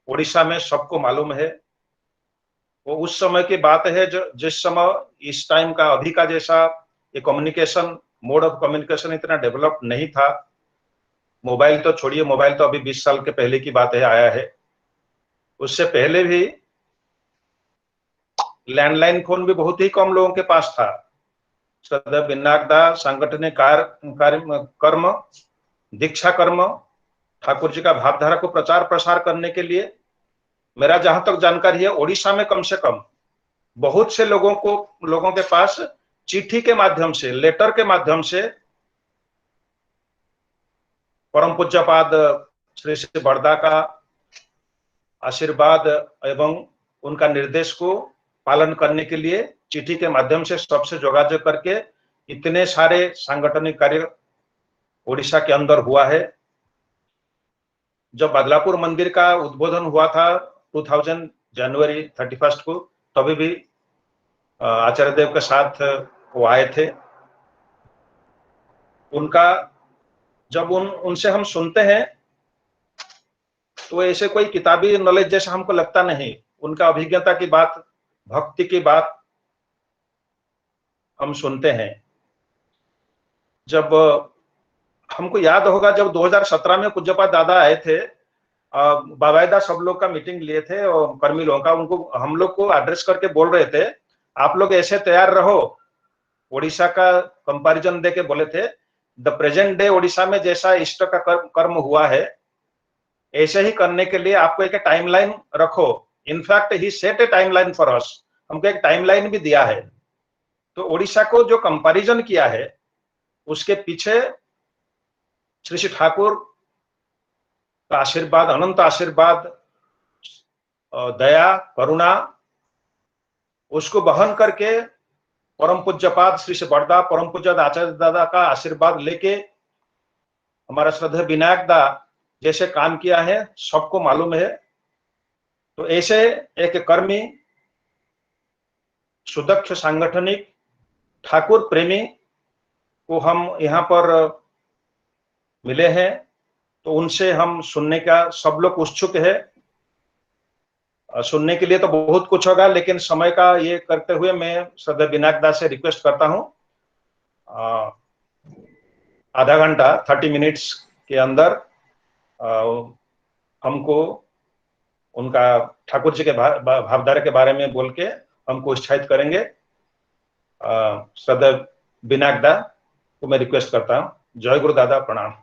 उड़ीसा में सबको मालूम है। वो उस समय की बात है जिस समय इस टाइम का अभी का जैसा ये कम्युनिकेशन, मोड ऑफ कम्युनिकेशन इतना डेवलप नहीं था। मोबाइल तो छोड़िए, मोबाइल तो अभी 20 साल के पहले की बात है, आया है। उससे पहले भी लैंडलाइन फोन भी बहुत ही कम लोगों के पास था। श्रद्धा विनायक दा सांगठनिक कर्म, दीक्षा कर्म, ठाकुर जी का भावधारा को प्रचार प्रसार करने के लिए, मेरा जहां तक जानकारी है ओडिशा में कम से कम बहुत से लोगों के पास चिट्ठी के माध्यम से, लेटर के माध्यम से परम पूज्यपाद श्री श्री बड़दा का आशीर्वाद एवं उनका निर्देश को पालन करने के लिए चिट्ठी के माध्यम से सबसे जोगाजोग करके इतने सारे सांगठनिक कार्य ओडिशा के अंदर हुआ है। जब बदलापुर मंदिर का उद्बोधन हुआ था 2000 जनवरी 31 को, तभी भी आचार्य देव के साथ वो आए थे। उनका जब उनसे हम सुनते हैं तो ऐसे कोई किताबी नॉलेज जैसा हमको लगता नहीं। उनका अभिज्ञता की बात, भक्ति की बात हम सुनते हैं। जब हमको याद होगा जब 2017 में पूज्यपाद दादा आए थे बाकायदा सब लोग का मीटिंग लिए थे और कर्मी लोगों का, उनको हम लोग को एड्रेस करके बोल रहे थे आप लोग ऐसे तैयार रहो। ओडिशा का कंपैरिजन देके बोले थे द प्रेजेंट डे ओडिशा में जैसा इष्ट का कर्म हुआ है ऐसे ही करने के लिए आपको एक टाइमलाइन रखो। In fact he set A timeline for us, हमको एक टाइमलाइन भी दिया है। तो ओडिशा को जो कंपैरिजन किया है उसके पीछे श्री श्री ठाकुर का आशीर्वाद, अनंत आशीर्वाद, दया, करुणा, उसको बहन करके परम पूज्यपाद श्री श्री बड़दा, परम पूज्य आचार्य दादा का आशीर्वाद लेके हमारा श्रद्धेय विनायक दा जैसे काम किया है सबको मालूम है। तो ऐसे एक कर्मी, सुदक्ष सांगठनिक, ठाकुर प्रेमी को हम यहाँ पर मिले हैं। तो उनसे हम सुनने का सब लोग उत्सुक है। सुनने के लिए तो बहुत कुछ होगा, लेकिन समय का ये करते हुए मैं श्रद्धेय विनायक दास से रिक्वेस्ट करता हूँ आधा घंटा 30 मिनट्स के अंदर हमको उनका ठाकुर जी के भावधारा के बारे में बोल के हमको उत्साहित करेंगे। श्रद्धेय विनायक दा को मैं रिक्वेस्ट करता हूँ। जय गुरु दादा, प्रणाम।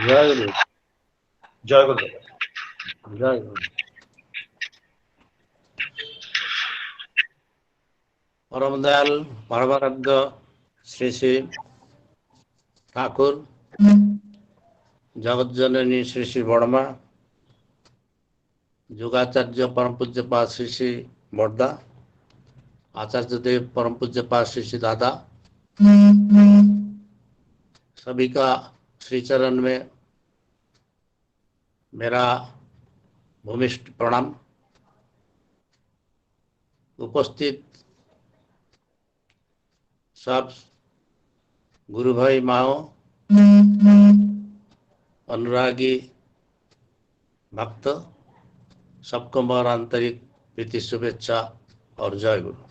जय गुरु। जय गुरु। जय गुरु। परम दयाल परमाराध्य श्री श्री ठाकुर, जगत जननी श्री श्री बड़मा, युगाचार्य परम पूज्यपाद श्री श्री बड़दा, आचार्य देव परम पूज्यपाद श्री श्री दादा, सभी का श्री चरण में मेरा भूमिष्ठ प्रणाम। उपस्थित सब गुरु भाई माओ, अनुरागी भक्त, सबको मेरा आंतरिक प्रीति शुभेच्छा और जय गुरु।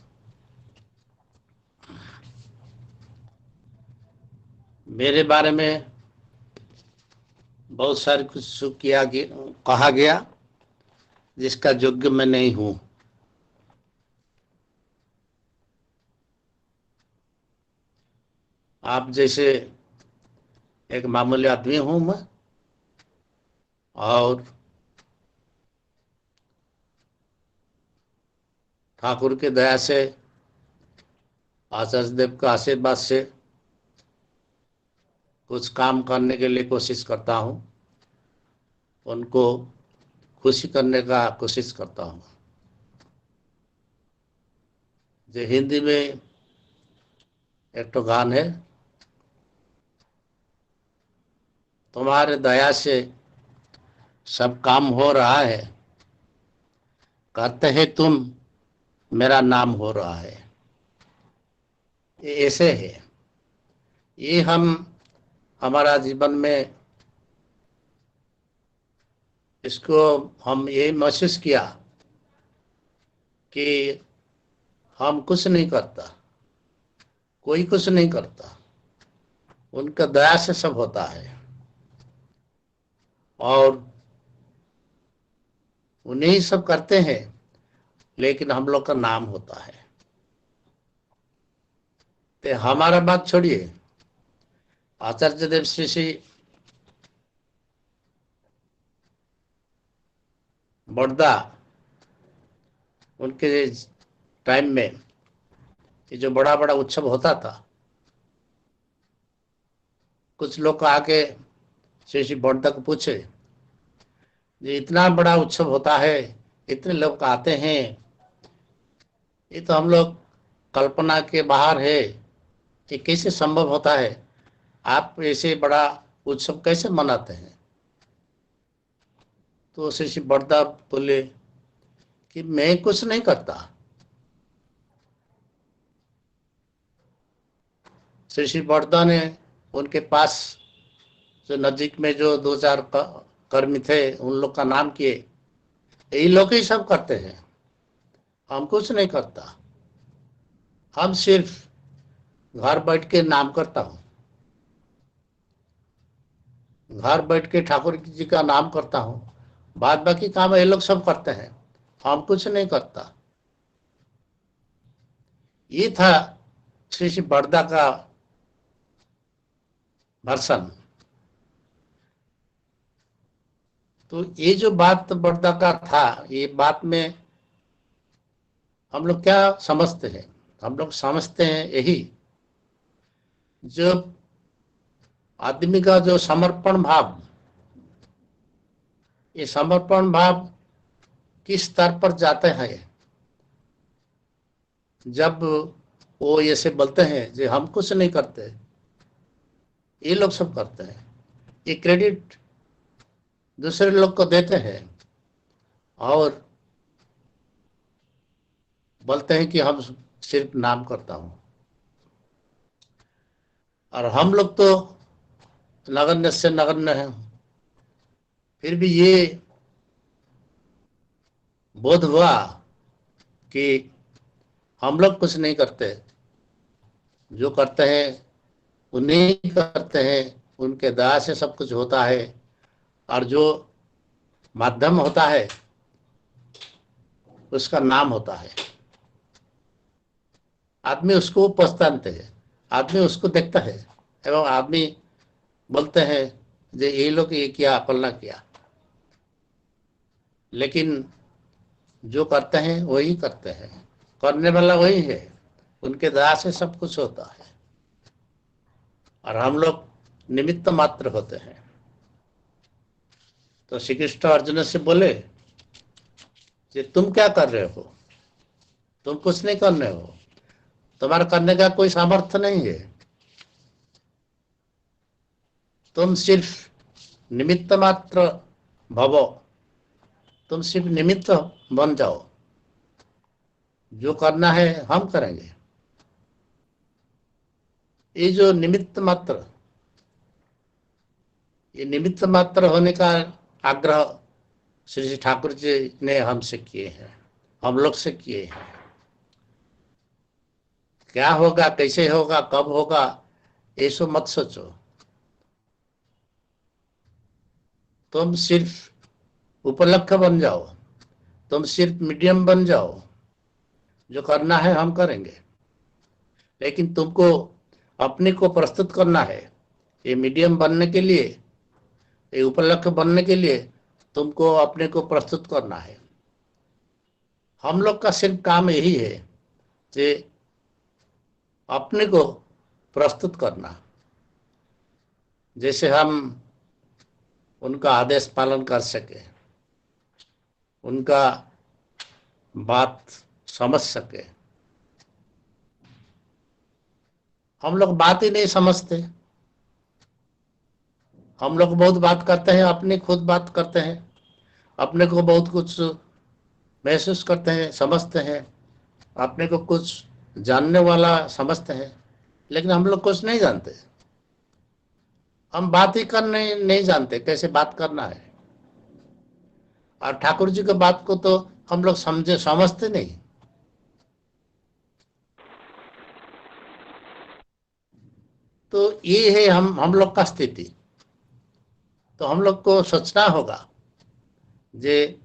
मेरे बारे में बहुत सारे कुछ कहा गया जिसका योग्य मैं नहीं हूं। आप जैसे एक मामूली आदमी हूं मैं, और ठाकुर के दया से, आचार्य देव का आशीर्वाद से कुछ काम करने के लिए कोशिश करता हूं, उनको खुशी करने का कोशिश करता हूं। जो हिंदी में एक तो गान है, तुम्हारे दया से सब काम हो रहा है, कहते हैं तुम मेरा नाम हो रहा है। ये ऐसे है, ये हमारा जीवन में इसको हम ये महसूस किया कि हम कुछ नहीं करता, कोई कुछ नहीं करता, उनका दया से सब होता है और उन्हीं सब करते हैं, लेकिन हम लोग का नाम होता है। तो हमारा बात छोड़िए, आचार्य देव श्री श्री बड़दा, उनके टाइम में ये जो बड़ा बड़ा उत्सव होता था, कुछ लोग आके श्री श्री बड़दा को पूछे, ये इतना बड़ा उत्सव होता है, इतने लोग आते हैं, ये तो हम लोग कल्पना के बाहर है, ये कैसे संभव होता है? आप ऐसे बड़ा उत्सव कैसे मनाते हैं? तो श्री श्री बड़दा बोले कि मैं कुछ नहीं करता, श्री श्री बड़दा ने उनके पास जो नजीक में जो 2-4 कर्मी थे उन लोग का नाम किए। यही लोग ही सब करते हैं, हम कुछ नहीं करता। हम सिर्फ घर बैठ के नाम करता हूँ, घर बैठ के ठाकुर जी का नाम करता हूँ, बाद बाकी काम ये लोग सब करते हैं, हम कुछ नहीं करता। ये था श्री श्री बड़दा का वर्षन। तो ये जो बात बड़दा का था, ये बात में हम लोग क्या समझते हैं? हम लोग समझते हैं यही, जो आदमी का जो समर्पण भाव, ये समर्पण भाव किस स्तर पर जाते हैं, जब वो ऐसे बोलते हैं जो हम कुछ नहीं करते, ये लोग सब करते हैं, ये क्रेडिट दूसरे लोग को देते हैं और बोलते हैं कि हम सिर्फ नाम करता हूं। और हम लोग तो नगण्य से नगण्य हैं, फिर भी ये बोध हुआ कि हम लोग कुछ नहीं करते, जो करते हैं उन्हीं करते हैं, उनके दया से सब कुछ होता है। और जो माध्यम होता है उसका नाम होता है। आदमी उसको पहचानते हैं, आदमी उसको देखता है एवं आदमी बोलते हैं जे ये लोग ये किया, फलना किया, लेकिन जो करते हैं वही करते हैं, करने वाला वही है, उनके दया से सब कुछ होता है और हम लोग निमित्त मात्र होते हैं। तो श्री कृष्ण अर्जुन से बोले कि तुम क्या कर रहे हो? तुम कुछ नहीं कर रहे हो, तुम्हारा करने का कोई सामर्थ्य नहीं है, तुम सिर्फ निमित्त मात्र भवो, तुम सिर्फ निमित्त बन जाओ, जो करना है हम करेंगे। ये जो निमित्त मात्र, ये निमित्त मात्र होने का आग्रह श्री श्री ठाकुर जी ने हमसे किए हैं, हम लोग से किए हैं। क्या होगा, कैसे होगा, कब होगा, ये सब मत सोचो, तुम सिर्फ उपलक्ष्य बन जाओ, तुम सिर्फ मीडियम बन जाओ, जो करना है हम करेंगे। लेकिन तुमको अपने को प्रस्तुत करना है, ये मीडियम बनने के लिए, ये उपलक्ष्य बनने के लिए तुमको अपने को प्रस्तुत करना है। हम लोग का सिर्फ काम यही है कि अपने को प्रस्तुत करना, जैसे हम उनका आदेश पालन कर सके, उनका बात समझ सके। हम लोग बात ही नहीं समझते, हम लोग बहुत बात करते हैं, अपनी खुद बात करते हैं, अपने को बहुत कुछ महसूस करते हैं, समझते हैं, अपने को कुछ जानने वाला समझते हैं, लेकिन हम लोग कुछ नहीं जानते। हम बात ही करने नहीं जानते कैसे बात करना है। और ठाकुर जी की बात को तो हम लोग समझते नहीं। तो ये है हम लोग का स्थिति। तो हम लोग को सोचना होगा जे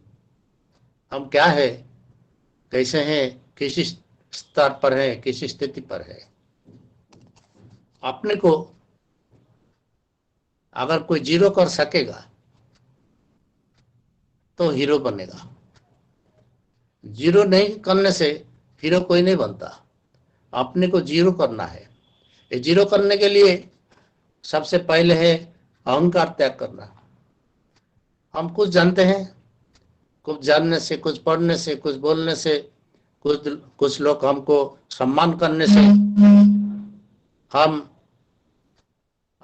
हम क्या है, कैसे हैं, किस स्तर पर है, किस स्थिति पर है। अपने को अगर कोई जीरो कर सकेगा तो हीरो बनेगा, जीरो नहीं करने से हीरो कोई नहीं बनता। अपने को जीरो करना है। ये जीरो करने के लिए सबसे पहले है अहंकार त्याग करना। हम कुछ जानते हैं, कुछ जानने से, कुछ पढ़ने से, कुछ बोलने से, कुछ लोग हमको सम्मान करने से, हम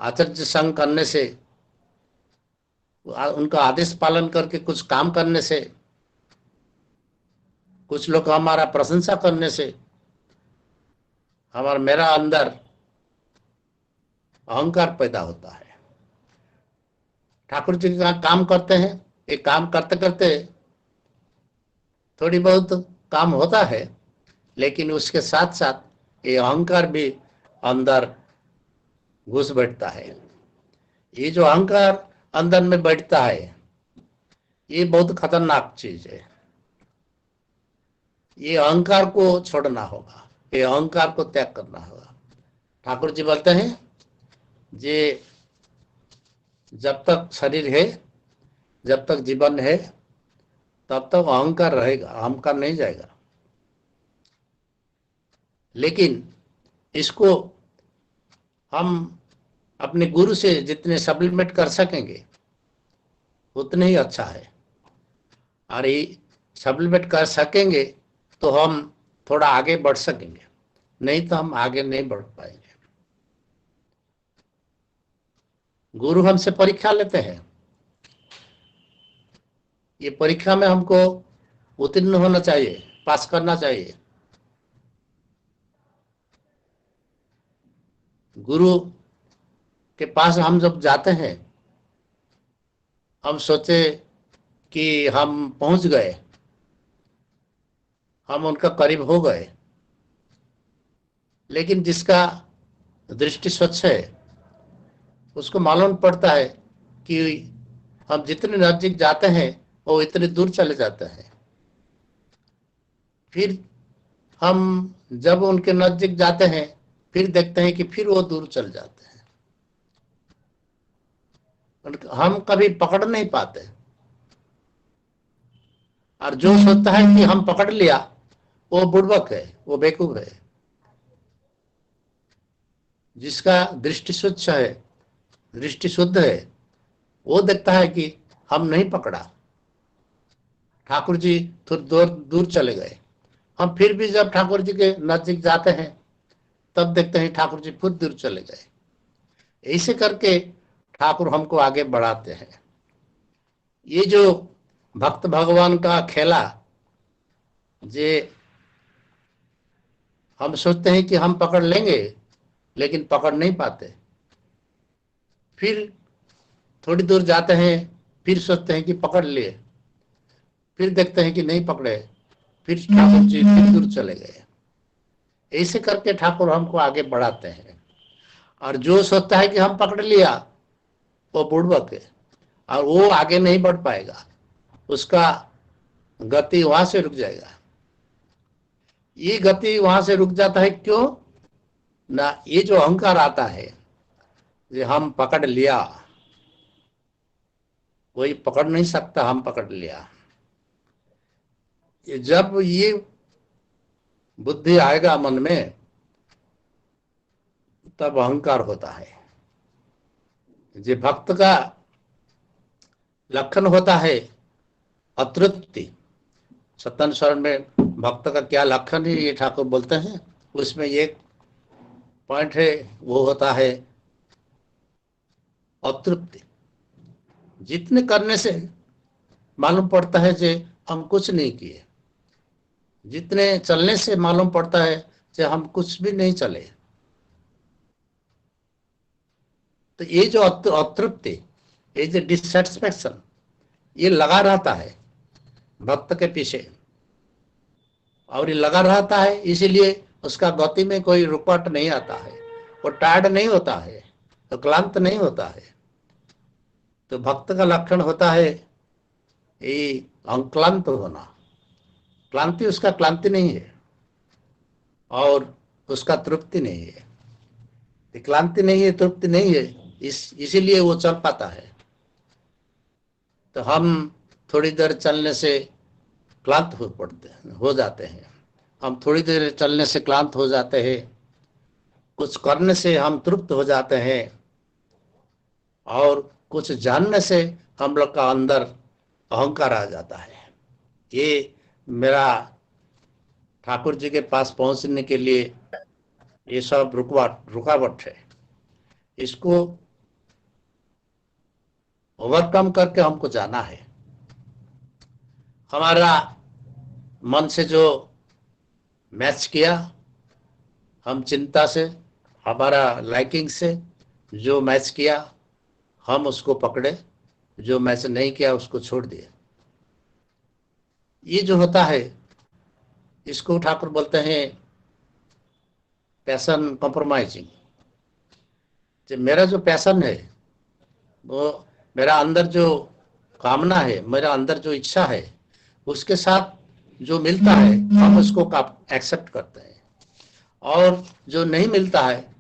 आचार्य संग करने से, उनका आदेश पालन करके कुछ काम करने से, कुछ लोग हमारा प्रशंसा करने से, मेरा अंदर अहंकार पैदा होता है। ठाकुर जी का काम करते हैं, ये काम करते करते थोड़ी बहुत काम होता है, लेकिन उसके साथ साथ ये अहंकार भी अंदर घुस बैठता है। ये जो अहंकार अंदर में बैठता है, ये बहुत खतरनाक चीज है। ये अहंकार को छोड़ना होगा, ये अहंकार को त्याग करना होगा। ठाकुर जी बोलते हैं, जे जब तक शरीर है, जब तक जीवन है, तब तक अहंकार रहेगा, अहंकार नहीं जाएगा। लेकिन इसको हम अपने गुरु से जितने सप्लीमेंट कर सकेंगे उतने ही अच्छा है। और ये सप्लीमेंट कर सकेंगे तो हम थोड़ा आगे बढ़ सकेंगे, नहीं तो हम आगे नहीं बढ़ पाएंगे। गुरु हमसे परीक्षा लेते हैं, ये परीक्षा में हमको उत्तीर्ण होना चाहिए, पास करना चाहिए। गुरु के पास हम जब जाते हैं, हम सोचे कि हम पहुंच गए, हम उनका करीब हो गए, लेकिन जिसका दृष्टि स्वच्छ है उसको मालूम पड़ता है कि हम जितने नजदीक जाते हैं वो इतने दूर चले जाते हैं। फिर हम जब उनके नजदीक जाते हैं, फिर देखते हैं कि फिर वो दूर चले जाते हैं। हम कभी पकड़ नहीं पाते, और जो सोचता है कि हम पकड़ लिया वो बुड़बक है, वो बेवकूफ है। जिसका दृष्टि स्वच्छ है, दृष्टि शुद्ध है, वो देखता है कि हम नहीं पकड़ा, ठाकुर जी थोड़ी दूर चले गए। हम फिर भी जब ठाकुर जी के नजदीक जाते हैं तब देखते हैं ठाकुर जी फिर दूर चले गए। ऐसे करके ठाकुर हमको आगे बढ़ाते हैं। ये जो भक्त भगवान का खेला, जे हम सोचते हैं कि हम पकड़ लेंगे लेकिन पकड़ नहीं पाते, फिर थोड़ी दूर जाते हैं, फिर सोचते हैं कि पकड़ लिए, फिर देखते हैं कि नहीं पकड़े, फिर ठाकुर जी फिर दूर चले गए। ऐसे करके ठाकुर हमको आगे बढ़ाते हैं। और जो सोचता है कि हम पकड़ लिया वो बुड़बक है, और वो आगे नहीं बढ़ पाएगा, उसका गति वहां से रुक जाएगा। ये गति वहां से रुक जाता है, क्यों ना? ये जो अहंकार आता है, जो हम पकड़ लिया, कोई पकड़ नहीं सकता, हम पकड़ लिया। जब ये बुद्धि आएगा मन में, तब अहंकार होता है। जो भक्त का लक्षण होता है अतृप्ति। सत्यान स्वरण में भक्त का क्या लक्षण है ये ठाकुर बोलते हैं, उसमें एक पॉइंट है, वो होता है अतृप्ति। जितने करने से मालूम पड़ता है कि हम कुछ नहीं किए, जितने चलने से मालूम पड़ता है कि हम कुछ भी नहीं चले। तो ये जो अतृप्ति, ये जो डिससेटिस्फैक्शन, ये लगा रहता है भक्त के पीछे, और ये लगा रहता है, इसीलिए उसका गति में कोई रुकावट नहीं आता है, वो टायर्ड नहीं होता है, तो क्लांत नहीं होता है। तो भक्त का लक्षण होता है ये अक्लांत होना। क्लांति उसका क्लांति नहीं है, और उसका तृप्ति नहीं है। क्लांति नहीं है, तृप्ति नहीं है, इसीलिए वो चल पाता है। तो हम थोड़ी देर चलने से क्लांत हो जाते हैं, हम थोड़ी देर चलने से क्लांत हो जाते हैं, कुछ करने से हम तृप्त हो जाते हैं, और कुछ जानने से हम लोग का अंदर अहंकार आ जाता है। ये मेरा ठाकुर जी के पास पहुंचने के लिए ये सब रुकावट है। इसको ओवरकम करके हमको जाना है। हमारा मन से जो मैच किया, हम चिंता से, हमारा लाइकिंग से, जो मैच किया हम उसको पकड़े, जो मैच नहीं किया उसको छोड़ दिए। ये जो होता है इसको ठाकुर बोलते हैं पैशन कॉम्प्रोमाइजिंग। मेरा जो पैशन है, वो मेरा अंदर जो कामना है, मेरा अंदर जो इच्छा है, उसके साथ जो मिलता है हम उसको एक्सेप्ट करते हैं, और जो नहीं मिलता है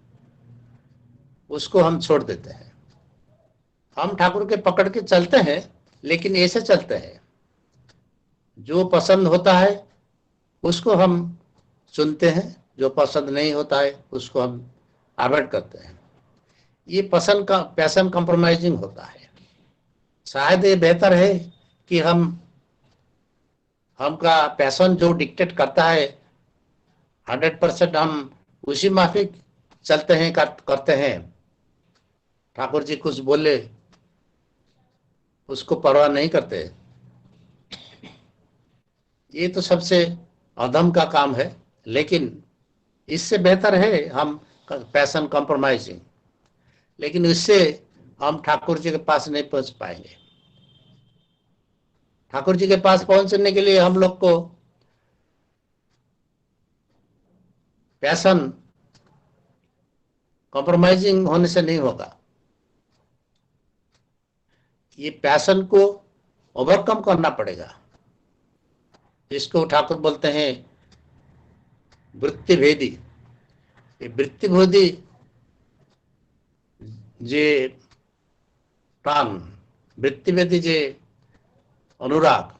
उसको हम छोड़ देते हैं। हम ठाकुर के पकड़ के चलते हैं, लेकिन ऐसे चलते हैं जो पसंद होता है उसको हम चुनते हैं, जो पसंद नहीं होता है उसको हम अवॉइड करते हैं। ये पसंद का पैशन कॉम्प्रोमाइजिंग होता है। शायद ये बेहतर है कि हमका पैशन जो डिक्टेट करता है 100% हम उसी माफिक चलते हैं, करते हैं। ठाकुर जी कुछ बोले उसको परवाह नहीं करते। ये तो सबसे अधम का काम है, लेकिन इससे बेहतर है हम पैशन कॉम्प्रोमाइजिंग। लेकिन इससे हम ठाकुर जी के पास नहीं पहुंच पाएंगे। ठाकुर जी के पास पहुंचने के लिए हम लोग को पैशन कॉम्प्रोमाइजिंग होने से नहीं होगा। ये पैशन को ओवरकम करना पड़ेगा, जिसको ठाकुर बोलते हैं वृत्ति भेदी। ये वृत्ति भेदी जे प्राण, वृत्ति भेदी जे अनुराग,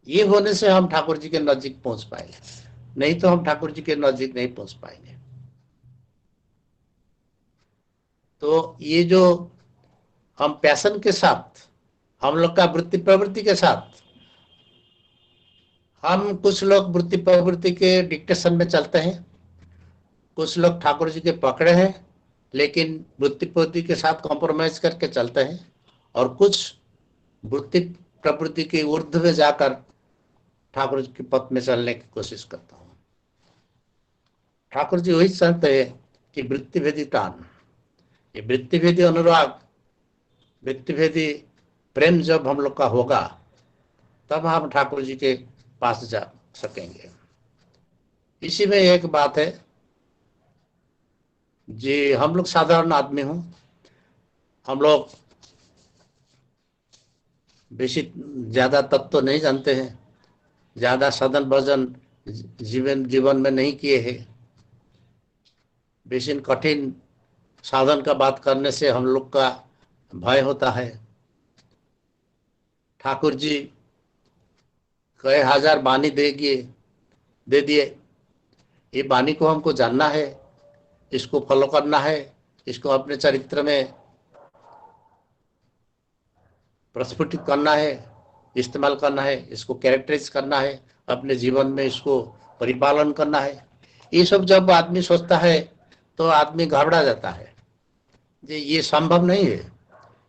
ये होने से हम ठाकुर जी के नजदीक पहुंच पाएंगे, नहीं तो हम ठाकुर जी के नजदीक नहीं पहुंच पाएंगे। तो ये जो हम पैशन के साथ, हम लोग का वृत्ति प्रवृत्ति के साथ, हम कुछ लोग वृत्ति प्रवृत्ति के डिक्टेशन में चलते हैं, कुछ लोग ठाकुर जी के पकड़े हैं लेकिन वृत्ति प्रवृत्ति के साथ कॉम्प्रोमाइज करके चलते हैं, और कुछ वृत्ति प्रवृत्ति के ऊर्ध्व में जाकर ठाकुर जी के पथ में चलने की कोशिश करता हूँ। ठाकुर जी वही चाहते हैं कि वृत्ति भेदी तान, ये वृत्ति भेदी अनुराग, वृत्ति भेदी प्रेम जब हम लोग का होगा तब हम ठाकुर जी के पास जा सकेंगे। इसी में एक बात है जी, हम लोग साधारण आदमी हूं, हम लोग बेसी ज्यादा तत्व तो नहीं जानते हैं, ज्यादा साधन भजन जीवन में नहीं किए हैं। बेसी कठिन साधन का बात करने से हम लोग का भय होता है। ठाकुर जी कई हजार बानी दे दिए, ये बानी को हमको जानना है, इसको फॉलो करना है, इसको अपने चरित्र में प्रस्फुटित करना है, इस्तेमाल करना है, इसको कैरेक्टराइज करना है, अपने जीवन में इसको परिपालन करना है। ये सब जब आदमी सोचता है तो आदमी घबरा जाता है, ये संभव नहीं है,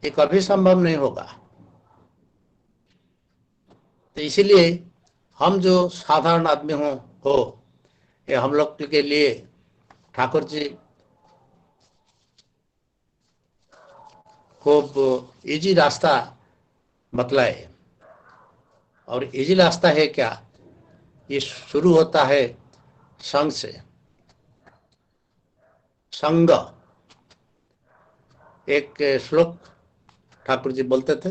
ये कभी संभव नहीं होगा। तो इसीलिए हम जो साधारण आदमी हो ये हम लोग के लिए ठाकुर जी खूब इजी रास्ता बतलाए। और इजी रास्ता है क्या? ये शुरू होता है संग से। संग एक श्लोक ठाकुर जी बोलते थे,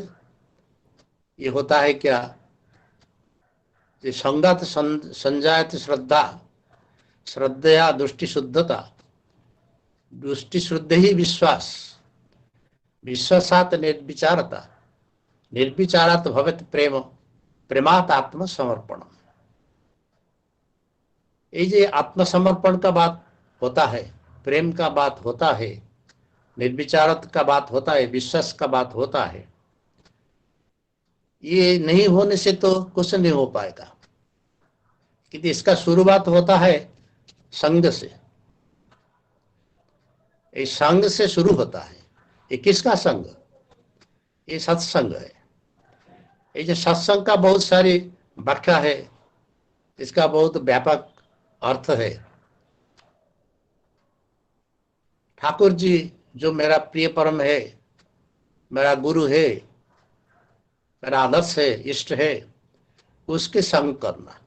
ये होता है क्या? ये संगत संजायत श्रद्धा, श्रद्धया दृष्टि शुद्धता, दृष्टि शुद्ध ही विश्वास, विश्वासात निर्विचारता, निर्विचारात भवेत प्रेम, प्रेमात आत्म समर्पण। ये जो आत्मसमर्पण का बात होता है, प्रेम का बात होता है, निर्विचारत का बात होता है, विश्वास का बात होता है, ये नहीं होने से तो कुछ नहीं हो पाएगा। क्योंकि इसका शुरुआत होता है संग से। ये संग से शुरू होता है। ये किसका संग? ये सत्संग है। ये जो सत्संग का बहुत सारी व्याख्या है, इसका बहुत व्यापक अर्थ है। ठाकुर जी जो मेरा प्रिय परम है, मेरा गुरु है, मेरा आदर्श है, इष्ट है, उसके संग करना।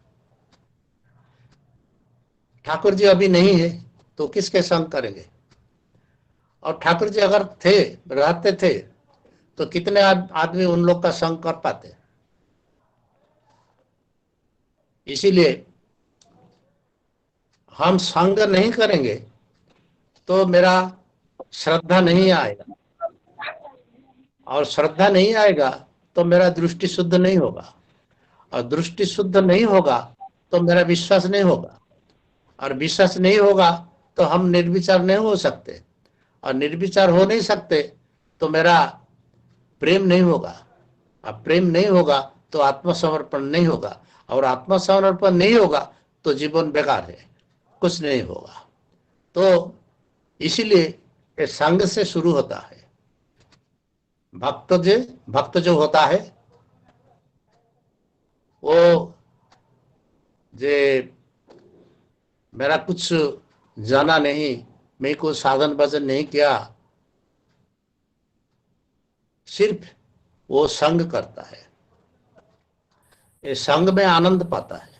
ठाकुर जी अभी नहीं है तो किसके संग करेंगे? और ठाकुर जी अगर थे, रहते थे, तो कितने आदमी उन लोग का संग कर पाते? इसीलिए हम संग नहीं करेंगे तो मेरा श्रद्धा नहीं आएगा, और श्रद्धा नहीं आएगा तो मेरा दृष्टि शुद्ध नहीं होगा, और दृष्टि शुद्ध नहीं होगा तो मेरा विश्वास नहीं होगा, और विश्वास नहीं होगा तो हम निर्विचार नहीं हो सकते, और निर्विचार हो नहीं सकते तो मेरा प्रेम नहीं होगा, अब प्रेम नहीं होगा तो आत्मसमर्पण नहीं होगा, और आत्मसमर्पण नहीं होगा तो जीवन बेकार है, कुछ नहीं होगा। तो इसीलिए ये संग से शुरू होता है। भक्त जो होता है वो जे मेरा कुछ जाना नहीं, मैं कोई साधन भजन नहीं किया, सिर्फ वो संग करता है, ये संग में आनंद पाता है।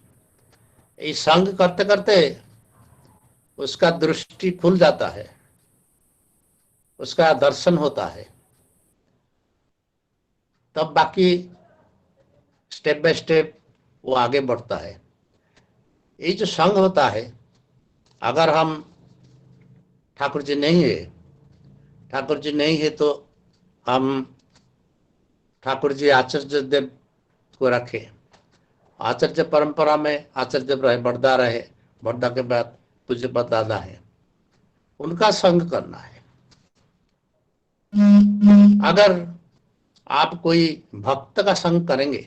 ये संग करते करते उसका दृष्टि खुल जाता है, उसका दर्शन होता है, तब बाकी स्टेप बाय स्टेप वो आगे बढ़ता है। ये जो संग होता है, अगर हम ठाकुर जी नहीं है तो हम ठाकुर जी आचार्य देव को रखे, आचार्य परंपरा में आचार्य देव रहे, बड़दा रहे, बड़दा के बाद पूज्यपाद दादा है, उनका संग करना है। अगर आप कोई भक्त का संग करेंगे,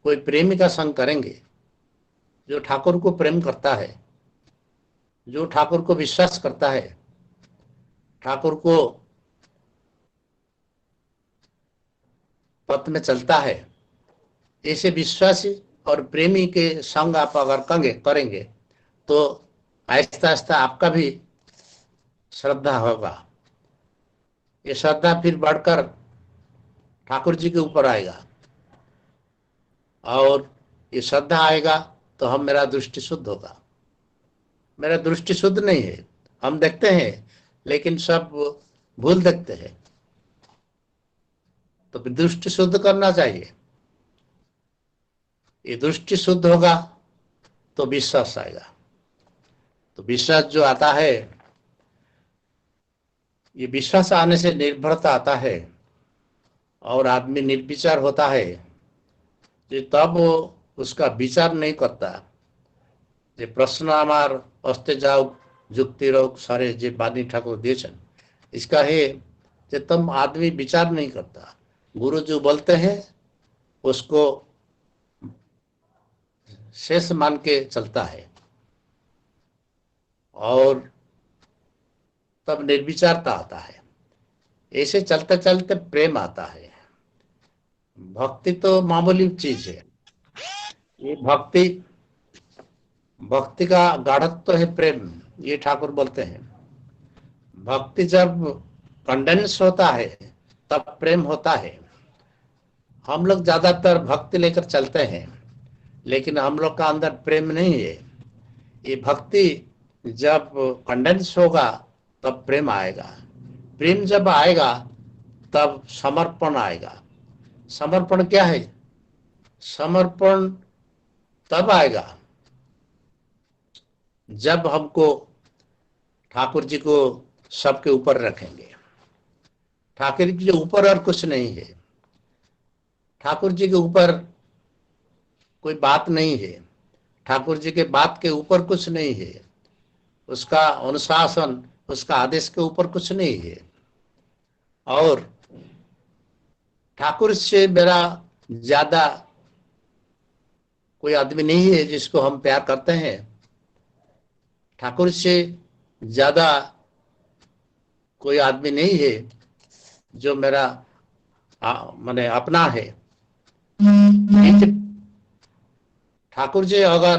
कोई प्रेमी का संग करेंगे, जो ठाकुर को प्रेम करता है, जो ठाकुर को विश्वास करता है, ठाकुर को पथ में चलता है, ऐसे विश्वासी और प्रेमी के संग आप अगर करेंगे तो आहिस्ता आहिस्ता आपका भी श्रद्धा होगा। ये श्रद्धा फिर बढ़कर ठाकुर जी के ऊपर आएगा, और ये श्रद्धा आएगा तो मेरा दृष्टि शुद्ध होगा। मेरा दृष्टि शुद्ध नहीं है, हम देखते हैं लेकिन सब भूल देखते हैं, तो दृष्टि शुद्ध करना चाहिए। ये दृष्टि शुद्ध होगा तो विश्वास आएगा, तो विश्वास जो आता है, ये विश्वास आने से निर्भरता आता है, और आदमी निर्विचार होता है, तब वो उसका विचार नहीं करता। जे प्रश्न आमार अस्ते जाओ जुक्ति रोग सारे जे बानी ठाकुर दिए, इसका है जे तुम आदमी विचार नहीं करता, गुरु जो बोलते हैं उसको शेष मान के चलता है, और तब निर्विचारता आता है। ऐसे चलते चलते प्रेम आता है। भक्ति तो मामूली चीज है, ये भक्ति का गाढ़त्व है प्रेम, ये ठाकुर बोलते हैं। भक्ति जब कंडेंस होता है तब प्रेम होता है। हम लोग ज्यादातर भक्ति लेकर चलते हैं, लेकिन हम लोग का अंदर प्रेम नहीं है। ये भक्ति जब कंडेंस होगा तब प्रेम आएगा, प्रेम जब आएगा तब समर्पण आएगा। समर्पण क्या है? समर्पण तब आएगा जब हमको ठाकुर जी को सबके ऊपर रखेंगे। ठाकुर जी के ऊपर और कुछ नहीं है, ठाकुर जी के ऊपर कोई बात नहीं है, ठाकुर जी के बात के ऊपर कुछ नहीं है, उसका अनुशासन, उसका आदेश के ऊपर कुछ नहीं है। और ठाकुर से मेरा ज्यादा कोई आदमी नहीं है जिसको हम प्यार करते हैं। ठाकुर से ज्यादा कोई आदमी नहीं है जो मेरा माने अपना है। ठाकुर जी अगर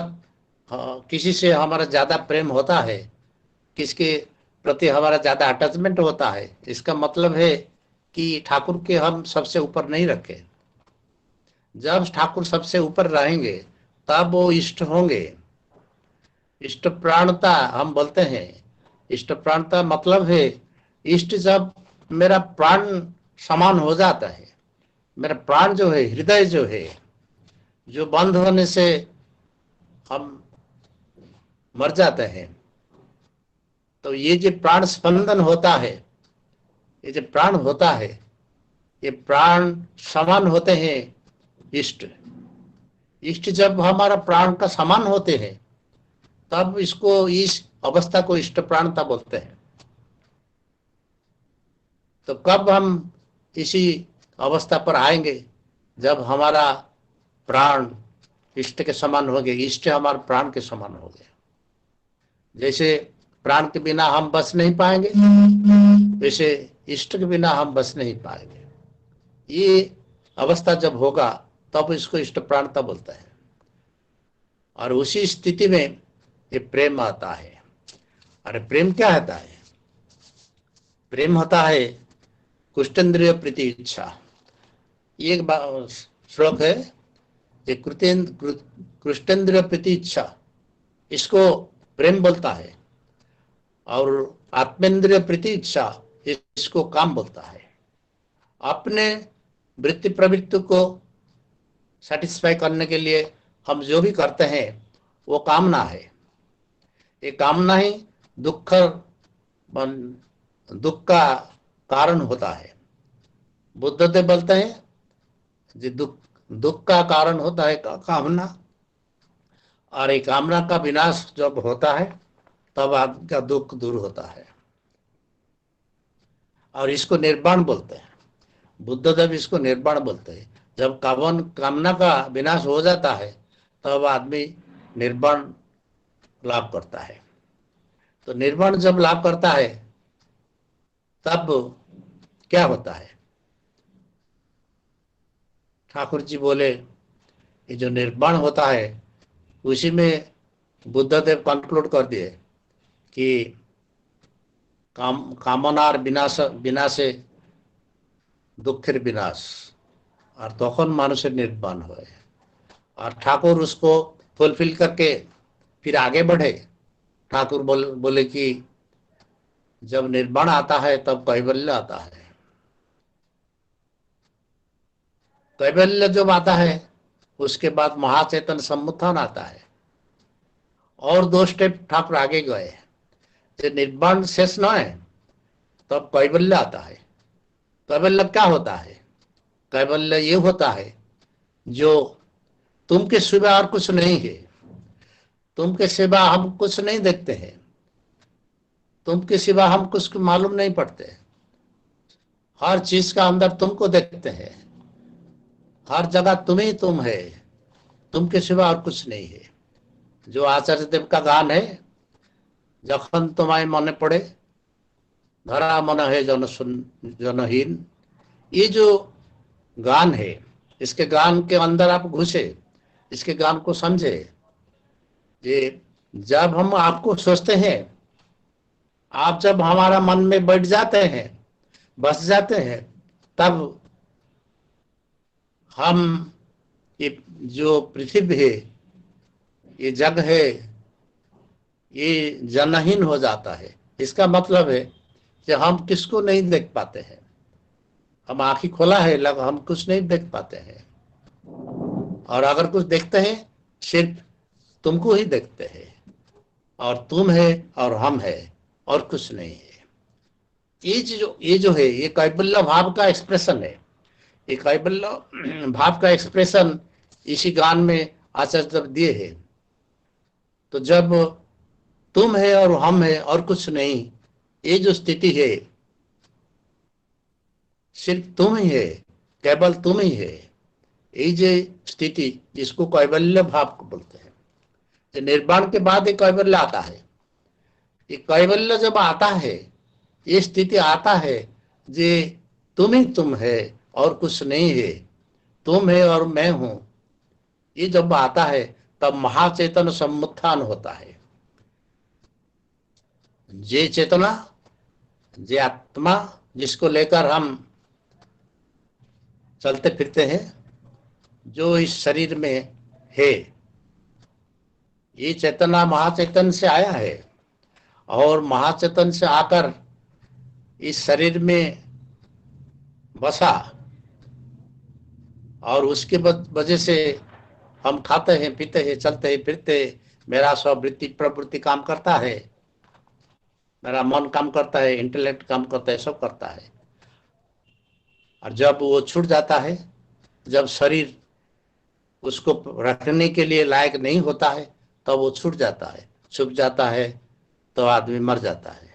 किसी से हमारा ज्यादा प्रेम होता है, किसके प्रति हमारा ज्यादा अटैचमेंट होता है, इसका मतलब है कि ठाकुर के हम सबसे ऊपर नहीं रखे। जब ठाकुर सबसे ऊपर रहेंगे तब वो इष्ट होंगे। इष्ट प्राणता हम बोलते हैं। इष्ट प्राणता मतलब है इष्ट जब मेरा प्राण समान हो जाता है, मेरा प्राण जो है, हृदय जो है, जो बंद होने से हम मर जाते हैं, तो ये जो प्राण स्पंदन होता है, ये जो प्राण होता है, ये प्राण समान होते हैं इष्ट। इष्ट जब हमारा प्राण का समान होते हैं तब इसको, इस अवस्था को इष्ट प्राणता बोलते हैं। तो कब हम इसी अवस्था पर आएंगे? जब हमारा प्राण इष्ट के समान हो गए, इष्ट हमारे प्राण के समान हो गए। जैसे प्राण के बिना हम बच नहीं पाएंगे, वैसे इष्ट के बिना हम बच नहीं पाएंगे। ये अवस्था जब होगा तब इसको इष्ट प्राणता बोलता है। और उसी स्थिति में ये प्रेम आता है। अरे प्रेम क्या होता है? प्रेम होता है कुष्ठेंद्रिय प्रीति इच्छा। एक श्लोक है, ये कुष्ठेंद्रिय प्रीति इच्छा, इसको प्रेम बोलता है। और आत्मेंद्रिय प्रीति इच्छा, इसको काम बोलता है। अपने वृत्ति प्रवृत्ति को सेटिस्फाई करने के लिए हम जो भी करते हैं वो कामना है। ये कामना ही दुख का कारण होता है। बुद्धदेव बोलते हैं कि दुख का कारण होता है कामना, और ये कामना का विनाश जब होता है तब आपका दुख दूर होता है। और इसको निर्वाण बोलते हैं। बुद्धदेव इसको निर्वाण बोलते हैं। जब कामना का विनाश हो जाता है तब आदमी निर्वाण लाभ करता है। तो निर्वाण जब लाभ करता है तब क्या होता है? ठाकुर जी बोले, ये जो निर्वाण होता है उसी में बुद्धदेव कंक्लूड कर दिए कि कामनार विनाशे दुखेर विनाश, और तखन मानुषेर निर्वाण হয়। और ठाकुर उसको फुलफिल करके फिर आगे बढ़े। ठाकुर बोले कि जब निर्वाण आता है तब कैवल्य आता है। कैवल्य जब आता है उसके बाद महाचेतन सम्मुत्थान आता है। और 2 स्टेप ठाकुर आगे गए। जब निर्वाण शेष न है तब कैवल्य आता है। कैवल्य क्या होता है? कैवल्य ये होता है जो तुम के सिवा और कुछ नहीं है। तुम के सिवा हम कुछ नहीं देखते हैं। तुम के सिवा हम कुछ मालूम नहीं पड़ते। हर चीज का अंदर तुमको देखते हैं। हर जगह तुम ही तुम है। तुम के सिवा और कुछ नहीं है। जो आचार्य देव का गान है, जखन तुम्हारे मने पड़े धरा मन है जनहीन, ये जो गान है, इसके गान के अंदर आप घुसे, इसके गान को समझे। ये जब हम आपको सोचते हैं, आप जब हमारा मन में बैठ जाते हैं, बस जाते हैं, तब हम ये जो पृथ्वी है, ये जग है, ये जनहीन हो जाता है। इसका मतलब है कि हम किसको नहीं देख पाते हैं। हम आंखें खोला है, लगा हम कुछ नहीं देख पाते हैं। और अगर कुछ देखते हैं सिर्फ तुमको ही देखते हैं। और तुम है और हम है और कुछ नहीं है। ये जो है, ये कैवल्य भाव का एक्सप्रेशन है। ये कैवल्य भाव का एक्सप्रेशन इसी गान में आचार्य दिए है। तो जब तुम है और हम है और कुछ नहीं, ये जो स्थिति है, सिर्फ तुम ही है, केवल तुम ही है, ये जो स्थिति, जिसको कैवल्य भाव को बोलते हैं। तो निर्वाण के बाद एक कैवल्य आता है। ये कैवल्य जब आता है, ये स्थिति आता है जे तुम ही तुम है और कुछ नहीं है, तुम है और मैं हूं, ये जब आता है तब महाचेतन सम्मुत्थान होता है। जे चेतना जे आत्मा जिसको लेकर हम चलते फिरते हैं, जो इस शरीर में है, ये चेतना महाचेतन से आया है और महाचेतन से आकर इस शरीर में बसा और उसके वजह से हम खाते हैं, पीते हैं, चलते हैं, फिरते हैं। मेरा स्ववृत्ति प्रवृत्ति काम करता है, मेरा मन काम करता है, इंटेलेक्ट काम करता है, सब करता है। और जब वो छूट जाता है, जब शरीर उसको रखने के लिए लायक नहीं होता है, तब वो छूट जाता है, छुप जाता है, तो आदमी मर जाता है।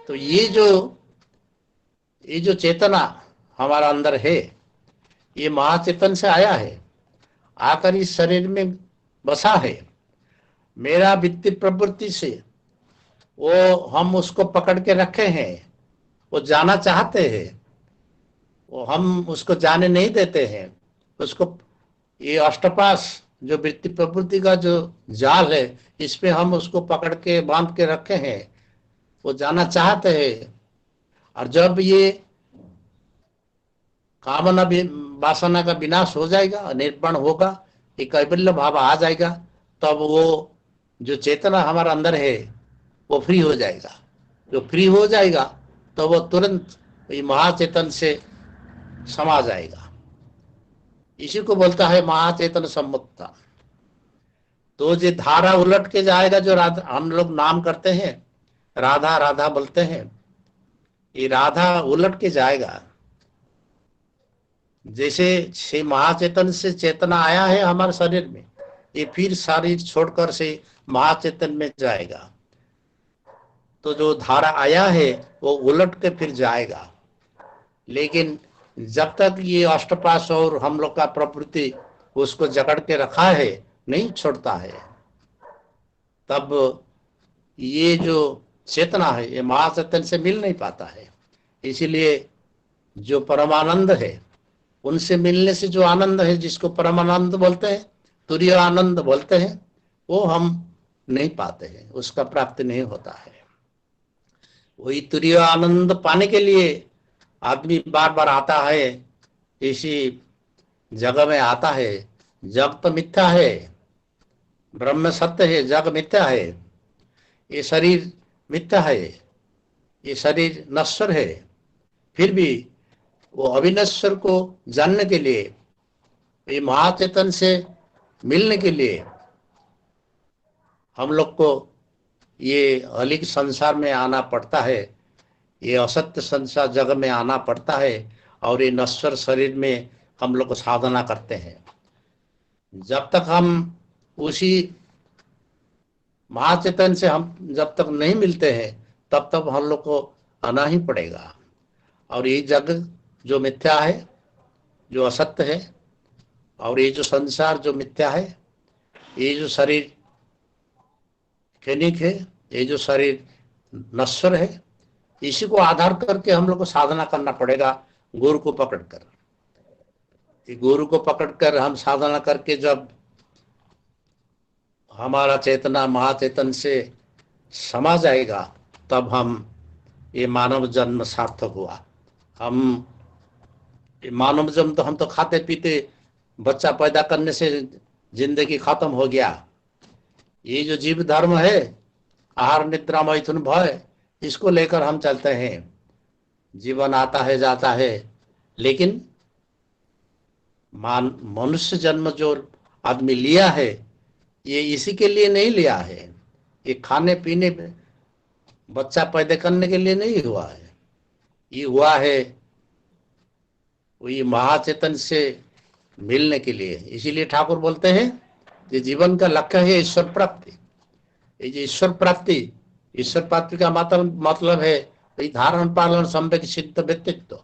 तो ये जो चेतना हमारा अंदर है, ये महाचेतन से आया है, आकर इस शरीर में बसा है। मेरा वित्ती प्रवृत्ति से वो हम उसको पकड़ के रखे हैं, वो जाना चाहते हैं, वो हम उसको जाने नहीं देते हैं। उसको ये अष्टपाश जो वृत्ति प्रवृत्ति का जो जाल है, इसमें हम उसको पकड़ के बांध के रखे हैं, वो जाना चाहते हैं। और जब ये कामना वासना का विनाश हो जाएगा, निर्वाण होगा, ये कैवल्य भाव आ जाएगा, तब वो जो चेतना हमारा अंदर है वो फ्री हो जाएगा। जो फ्री हो जाएगा तो वो तुरंत ये महाचेतन से समा जाएगा। इसी को बोलता है महाचेतन सम्मुक्ता। तो जो धारा उलट के जाएगा, जो राधा हम लोग नाम करते हैं, राधा राधा बोलते हैं, ये राधा उलट के जाएगा। जैसे से महाचेतन से चेतना आया है हमारे शरीर में, ये फिर शरीर छोड़कर से महाचेतन में जाएगा। तो जो धारा आया है वो उलट के फिर जाएगा। लेकिन जब तक ये अष्टपाश और हम लोग का प्रवृत्ति उसको जकड़ के रखा है, नहीं छोड़ता है, तब ये जो चेतना है ये महाचेतन से मिल नहीं पाता है। इसीलिए जो परमानंद है, उनसे मिलने से जो आनंद है, जिसको परमानंद बोलते हैं, तुरीय आनंद बोलते हैं, वो हम नहीं पाते हैं, उसका प्राप्ति नहीं होता है। वही तुरीय आनंद पाने के लिए आदमी बार बार आता है, इसी जगह में आता है। जग तो मिथ्या है, ब्रह्म सत्य है, जग मिथ्या है, ये शरीर मिथ्या है, ये शरीर नश्वर है। फिर भी वो अविनश्वर को जानने के लिए, ये महाचेतन से मिलने के लिए हम लोग को ये अलिक संसार में आना पड़ता है, ये असत्य संसार जगत में आना पड़ता है, और ये नश्वर शरीर में हम लोग साधना करते हैं। जब तक हम उसी महाचेतन से हम जब तक नहीं मिलते हैं, तब तक हम लोग को आना ही पड़ेगा। और ये जग जो मिथ्या है, जो असत्य है, और ये जो संसार जो मिथ्या है, ये जो शरीर क्षणिक है, ये जो शरीर नश्वर है, इसी को आधार करके हम लोग को साधना करना पड़ेगा, गुरु को पकड़कर। गुरु को पकड़कर हम साधना करके जब हमारा चेतना महाचेतन से समा जाएगा, तब हम ये मानव जन्म सार्थक हुआ। हम मानव जन्म तो हम तो खाते पीते बच्चा पैदा करने से जिंदगी खत्म हो गया। ये जो जीव धर्म है, आहार निद्रा मैथुन भय, इसको लेकर हम चलते हैं। जीवन आता है जाता है, लेकिन मनुष्य जन्म जो आदमी लिया है, ये इसी के लिए नहीं लिया है। ये खाने पीने बच्चा पैदा करने के लिए नहीं हुआ है, ये हुआ है वही महाचेतन से मिलने के लिए। इसीलिए ठाकुर बोलते हैं कि जीवन का लक्ष्य है ईश्वर प्राप्ति। ये जो ईश्वर प्राप्ति का मतलब है धारण पालन सम्यक सिद्ध व्यक्तित्व।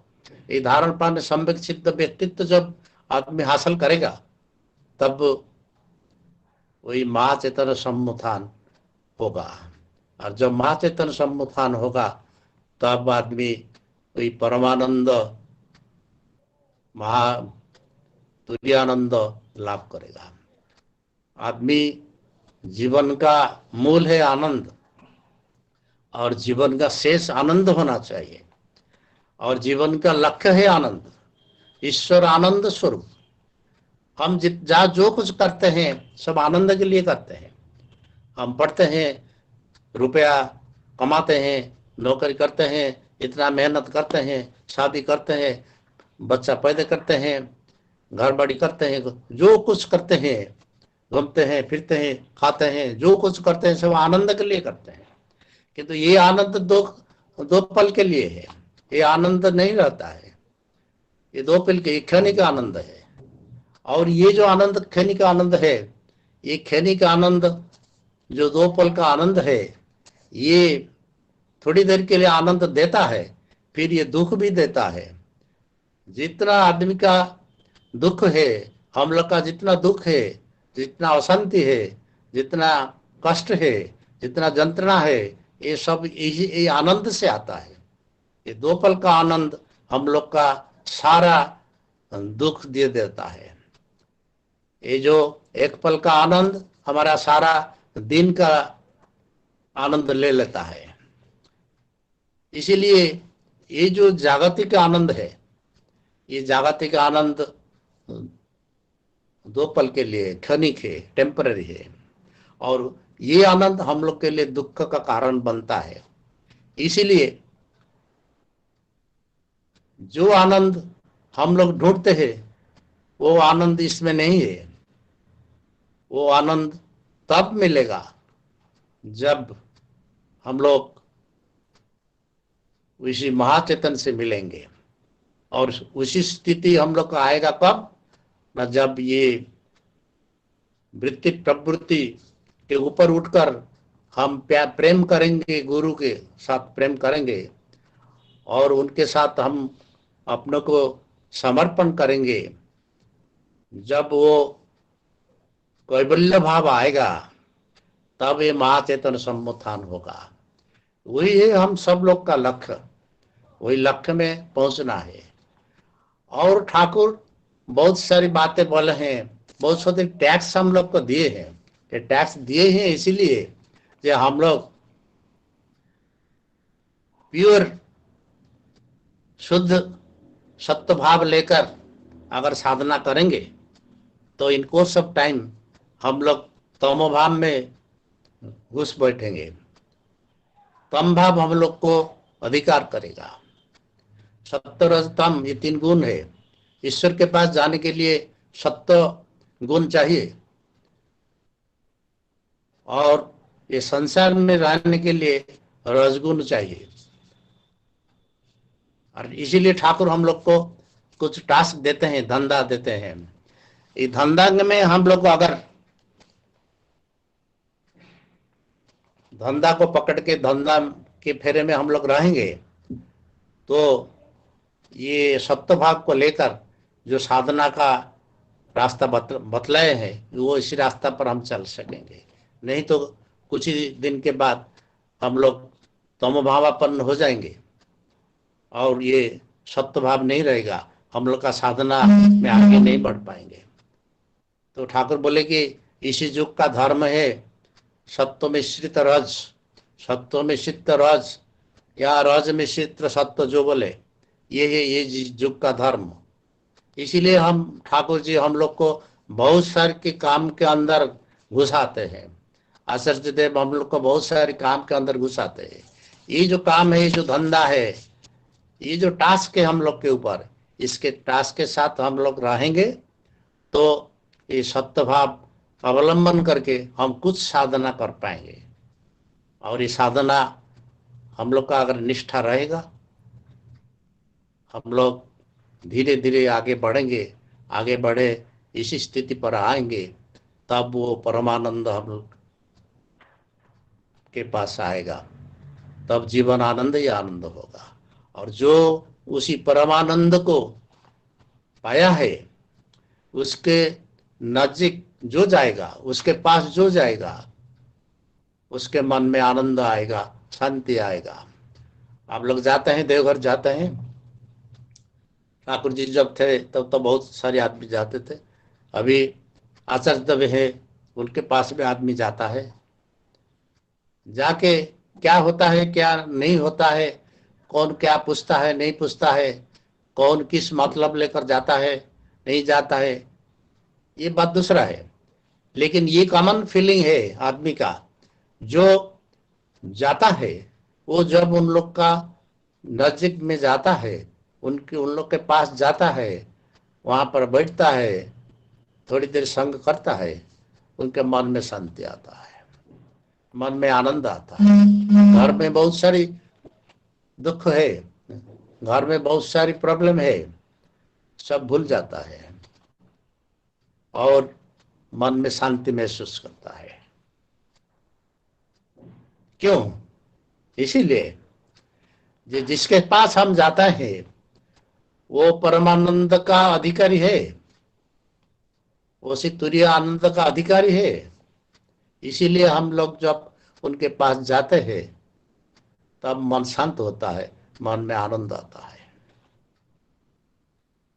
ये धारण पालन सम्यक सिद्ध व्यक्तित्व जब आदमी हासिल करेगा, तब वही महाचेतन सम्मुत्थान होगा। और जब महाचेतन सम्मुत्थान होगा, तब आदमी वही परमानंद तुर्यानंद लाभ करेगा। आदमी जीवन का मूल है आनंद, और जीवन का शेष आनंद होना चाहिए, और जीवन का लक्ष्य है आनंद, ईश्वर आनंद स्वरूप। हम जहाँ जो कुछ करते हैं सब आनंद के लिए करते हैं। हम पढ़ते हैं, रुपया कमाते हैं, नौकरी करते हैं, इतना मेहनत करते हैं, शादी करते हैं, बच्चा पैदा करते हैं, घर बाड़ी करते हैं, जो कुछ करते हैं, घूमते हैं, फिरते हैं, खाते हैं, जो कुछ करते हैं सब आनंद के लिए करते हैं। किंतु ये आनंद दो पल के लिए है, ये आनंद नहीं रहता है, ये 2 पल के क्षणिक आनंद है। और ये जो आनंद क्षणिक आनंद है, ये क्षणिक आनंद जो 2 पल का आनंद है, ये थोड़ी देर के लिए आनंद देता है, फिर ये दुख भी देता है। जितना आदमी का दुख है, हम लोग का जितना दुख है, जितना अशांति है, जितना कष्ट है, जितना यंत्रणा है, ये सब ये आनंद से आता है। ये 2 पल का आनंद हम लोग का सारा दुख दे देता है। ये जो 1 पल का आनंद हमारा सारा दिन का आनंद ले लेता है। इसीलिए ये जो जागतिक आनंद है, ये जागतिक आनंद 2 पल के लिए क्षणिक है, टेम्पररी है, और ये आनंद हम लोग के लिए दुख का कारण बनता है। इसीलिए जो आनंद हम लोग ढूंढते हैं वो आनंद इसमें नहीं है। वो आनंद तब मिलेगा जब हम लोग उसी महाचेतन से मिलेंगे। और उसी स्थिति हम लोग का आएगा कब न, जब ये वृत्ति प्रवृत्ति के ऊपर उठकर हम प्रेम करेंगे, गुरु के साथ प्रेम करेंगे और उनके साथ हम अपने को समर्पण करेंगे। जब वो कैवल्य भाव आएगा तब ये महाचेतन सम्मुत्थान होगा। वही है हम सब लोग का लक्ष्य, वही लक्ष्य में पहुंचना है। और ठाकुर बहुत सारी बातें बोले हैं, बहुत सारे टैक्स हम लोग को दिए हैं। ये टैक्स दिए हैं इसीलिए कि हम लोग प्योर शुद्ध सत्य भाव लेकर अगर साधना करेंगे तो इन कोर्स ऑफ टाइम हम लोग तमो भाव में घुस बैठेंगे। तम भाव हम लोग को अधिकार करेगा। सत्य रज तम, ये 3 गुण है। ईश्वर के पास जाने के लिए सत्य गुण चाहिए, और ये संसार में रहने के लिए रजगुण चाहिए। और इसीलिए ठाकुर हम लोग को कुछ टास्क देते हैं, धंधा देते हैं। ये धंधा में हम लोग अगर धंधा को पकड़ के धंधा के फेरे में हम लोग रहेंगे तो ये सत्य भाव को लेकर जो साधना का रास्ता बतलाए हैं वो इसी रास्ता पर हम चल सकेंगे। नहीं तो कुछ ही दिन के बाद हम लोग तमोभावापन्न हो जाएंगे और ये सत्य भाव नहीं रहेगा, हम लोग का साधना में आगे नहीं बढ़ पाएंगे। तो ठाकुर बोले कि इसी युग का धर्म है सत्व मिश्रित रज, सत्व मिश्रित रज या रज मिश्रित सत्व, जो बोले ये है ये युग का धर्म। इसीलिए हम ठाकुर जी हम लोग को बहुत सारे के काम के अंदर घुसाते हैं। आचार्य देव हम लोग को बहुत सारे काम के अंदर घुसाते हैं। ये जो काम है, ये जो धंधा है, ये जो टास्क है हम लोग के ऊपर, इसके टास्क के साथ हम लोग रहेंगे तो ये सत्य भाव अवलंबन करके हम कुछ साधना कर पाएंगे। और ये साधना हम लोग का अगर निष्ठा रहेगा, हम लोग धीरे धीरे आगे बढ़ेंगे, आगे बढ़े इसी स्थिति पर आएंगे, तब वो परमानंद हम लोग के पास आएगा, तब जीवन आनंद ही आनंद होगा। और जो उसी परमानंद को पाया है उसके नजदीक जो जाएगा, उसके पास जो जाएगा, उसके मन में आनंद आएगा, शांति आएगा। आप लोग जाते हैं, देवघर जाते हैं, ठाकुर जी जब थे तब तो बहुत सारे आदमी जाते थे। अभी आचार्य देव है, उनके पास भी आदमी जाता है। जाके क्या होता है क्या नहीं होता है, कौन क्या पूछता है नहीं पूछता है, कौन किस मतलब लेकर जाता है नहीं जाता है, ये बात दूसरा है। लेकिन ये कॉमन फीलिंग है आदमी का, जो जाता है वो जब उन लोग का नजदीक में जाता है, उन लोग के पास जाता है, वहां पर बैठता है, थोड़ी देर संग करता है, उनके मन में शांति आता है, मन में आनंद आता है। घर में बहुत सारी दुख है, घर में बहुत सारी प्रॉब्लम है, सब भूल जाता है और मन में शांति महसूस करता है। क्यों? इसीलिए जिसके पास हम जाता है वो परमानंद का अधिकारी है, वो तुरीय आनंद का अधिकारी है। इसीलिए हम लोग जब उनके पास जाते हैं तब मन शांत होता है, मन में आनंद आता है।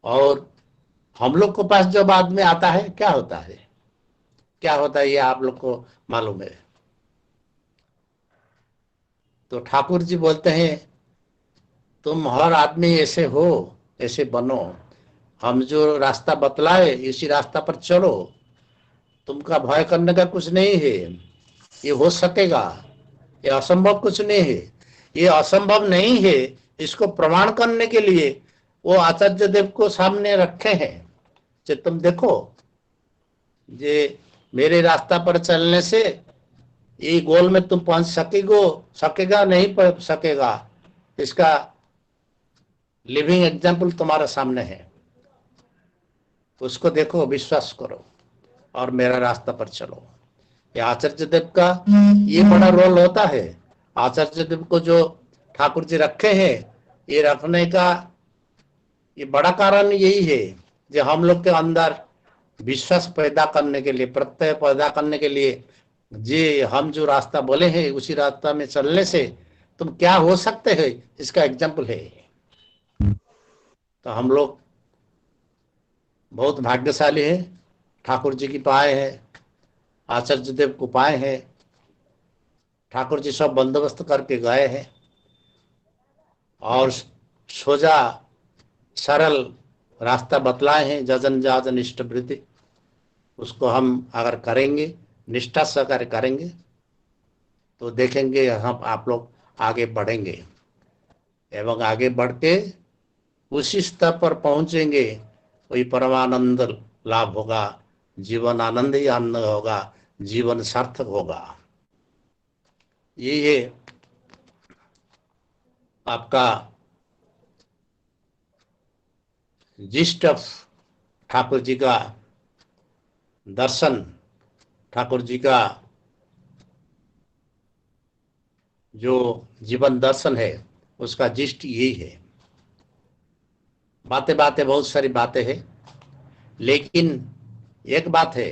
और हम लोग के पास जब आदमी आता है क्या होता है, क्या होता है ये आप लोग को मालूम है। तो ठाकुर जी बोलते हैं तुम हर आदमी ऐसे हो, ऐसे बनो, हम जो रास्ता बतलाए इसी रास्ता पर चलो, तुमका भय करने का कुछ नहीं है, ये हो सकेगा, ये असंभव कुछ नहीं है। ये असंभव नहीं है, इसको प्रमाण करने के लिए वो आचार्य देव को सामने रखे हैं कि तुम देखो जे मेरे रास्ता पर चलने से ये गोल में तुम पहुंच सकेगा नहीं पहुंच सकेगा, इसका लिविंग एग्जाम्पल तुम्हारे सामने है, उसको देखो, विश्वास करो और मेरा रास्ता पर चलो। ये आचार्य देव का ये बड़ा रोल होता है। आचार्य देव को जो ठाकुर जी रखे हैं, ये रखने का ये बड़ा कारण यही है जो हम लोग के अंदर विश्वास पैदा करने के लिए, प्रत्यय पैदा करने के लिए, जे हम जो रास्ता बोले हैं उसी रास्ता में चलने से तुम क्या हो सकते हैं, इसका एग्जाम्पल है। तो हम लोग बहुत भाग्यशाली हैं, ठाकुर जी की पाए हैं, आचार्य देव को पाए हैं। ठाकुर जी सब बंदोबस्त करके गए हैं और सोजा सरल रास्ता बतलाए हैं, जजन जाजन इष्ट वृत्ति। उसको हम अगर करेंगे, निष्ठा से अगर करेंगे तो देखेंगे हम आप लोग आगे बढ़ेंगे एवं आगे बढ़ के उसी स्तर पर पहुंचेंगे, वही परमानंद लाभ होगा, जीवन आनंद ही आनंद होगा, जीवन सार्थक होगा। ये आपका जिस्ट ऑफ ठाकुर जी का दर्शन, ठाकुर जी का जो जीवन दर्शन है उसका जिस्ट यही है। बातें बातें बहुत सारी बातें हैं, लेकिन एक बात है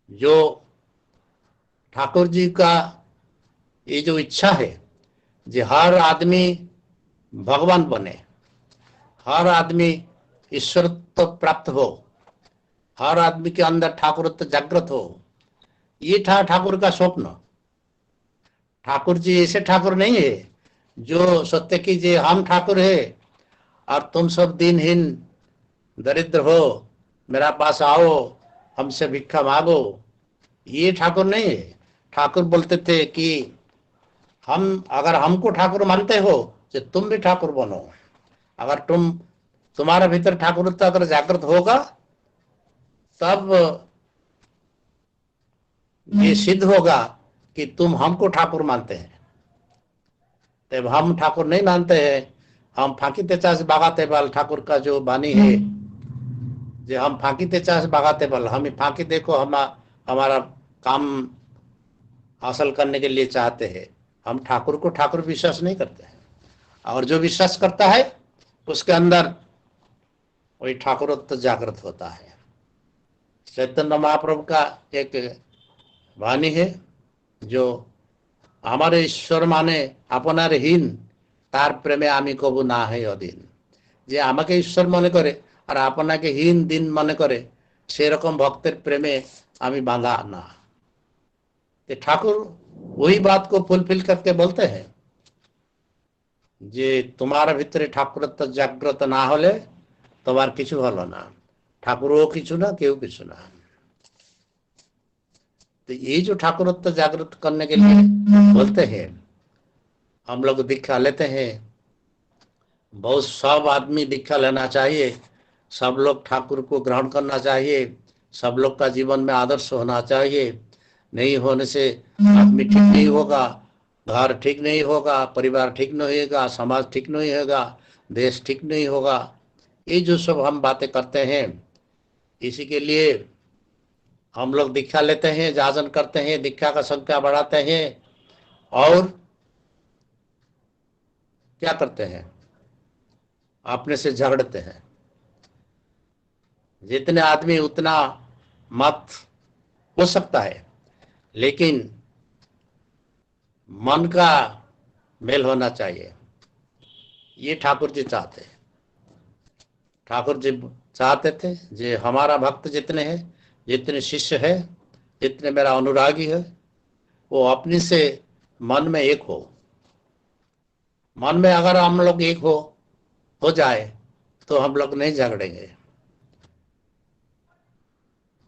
जो ठाकुर जी का ये जो इच्छा है कि हर आदमी भगवान बने, हर आदमी ईश्वरत्व प्राप्त हो, हर आदमी के अंदर ठाकुरत्व जागृत हो, ये था ठाकुर का स्वप्न। ठाकुर जी ऐसे ठाकुर नहीं है जो सोचते कि जे हम ठाकुर है और तुम सब दिनहीन दरिद्र हो, मेरा पास आओ, हमसे भिक्षा मांगो। ये ठाकुर नहीं है। ठाकुर बोलते थे कि हम अगर हमको ठाकुर मानते हो तो तुम भी ठाकुर बनो। अगर तुम्हारे भीतर ठाकुरत्व अगर जागृत होगा तब ये सिद्ध होगा कि तुम हमको ठाकुर मानते हैं। तब हम ठाकुर नहीं मानते हैं, हम फांकी तेचा से बागाते बल, ठाकुर का जो वाणी है जो हम फांकी तेचा से बागाते बल, हम फांकी देखो हमारा काम हासिल करने के लिए चाहते हैं। हम ठाकुर को ठाकुर विश्वास नहीं करते हैं, और जो विश्वास करता है उसके अंदर वही ठाकुरत्व जागृत होता है। चैतन्य महाप्रभु का एक वाणी है जो हमारे ईश्वर माने আপনার হীন তার প্রেমে আমি কবু না হয় অধীন। যে আমাকে ঈশ্বর মনে করে আর আপনাকে হীন দিন মনে করে সেরকম ভক্তের প্রেমে আমি বাঁধা না। ঠাকুর वही बात को फुलफिल करके बोलते हैं जे तुम्हारा भितरे ठाकुरत्व जागृत ना होले তোমার কিছু হলো না, ঠাকুরও কিছু না, কেউ কিছু না। तो ये जो ठाकुरत्व जागृत करने के लिए बोलते हैं, हम लोग दीक्षा लेते हैं, बहुत सब आदमी दीक्षा लेना चाहिए, सब लोग ठाकुर को ग्रहण करना चाहिए, सब लोग का जीवन में आदर्श होना चाहिए। नहीं होने से आदमी ठीक नहीं होगा, घर ठीक नहीं होगा, परिवार ठीक नहीं होगा, समाज ठीक नहीं होगा, देश ठीक नहीं होगा। ये जो सब हम बातें करते हैं, इसी के लिए हम लोग दीक्षा लेते हैं, जाजन करते हैं, दीक्षा का संख्या बढ़ाते हैं और क्या करते हैं, अपने से झगड़ते हैं। जितने आदमी उतना मत हो सकता है, लेकिन मन का मेल होना चाहिए। ये ठाकुर जी चाहते हैं। ठाकुर जी चाहते थे जे हमारा भक्त जितने हैं, जितने शिष्य है, जितने मेरा अनुरागी है, वो अपने से मन में एक हो। मन में अगर हम लोग एक हो जाए तो हम लोग नहीं झगड़ेंगे।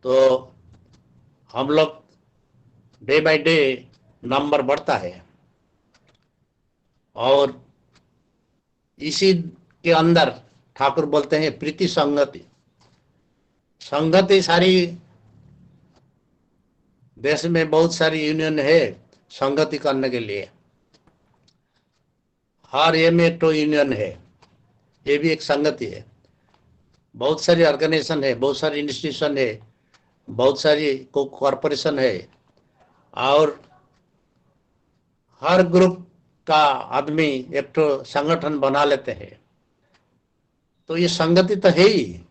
तो हम लोग डे बाय डे नंबर बढ़ता है और इसी के अंदर ठाकुर बोलते हैं प्रीति संगति। संगति सारी देश में बहुत सारी यूनियन है संगति करने के लिए, हर ये में तो यूनियन है, ये भी एक संगति है। बहुत सारी ऑर्गेनाइजेशन है, बहुत सारी इंस्टीट्यूशन है, बहुत सारी कॉरपोरेशन है और हर ग्रुप का आदमी एक तो संगठन बना लेते हैं। तो ये संगति तो है ही,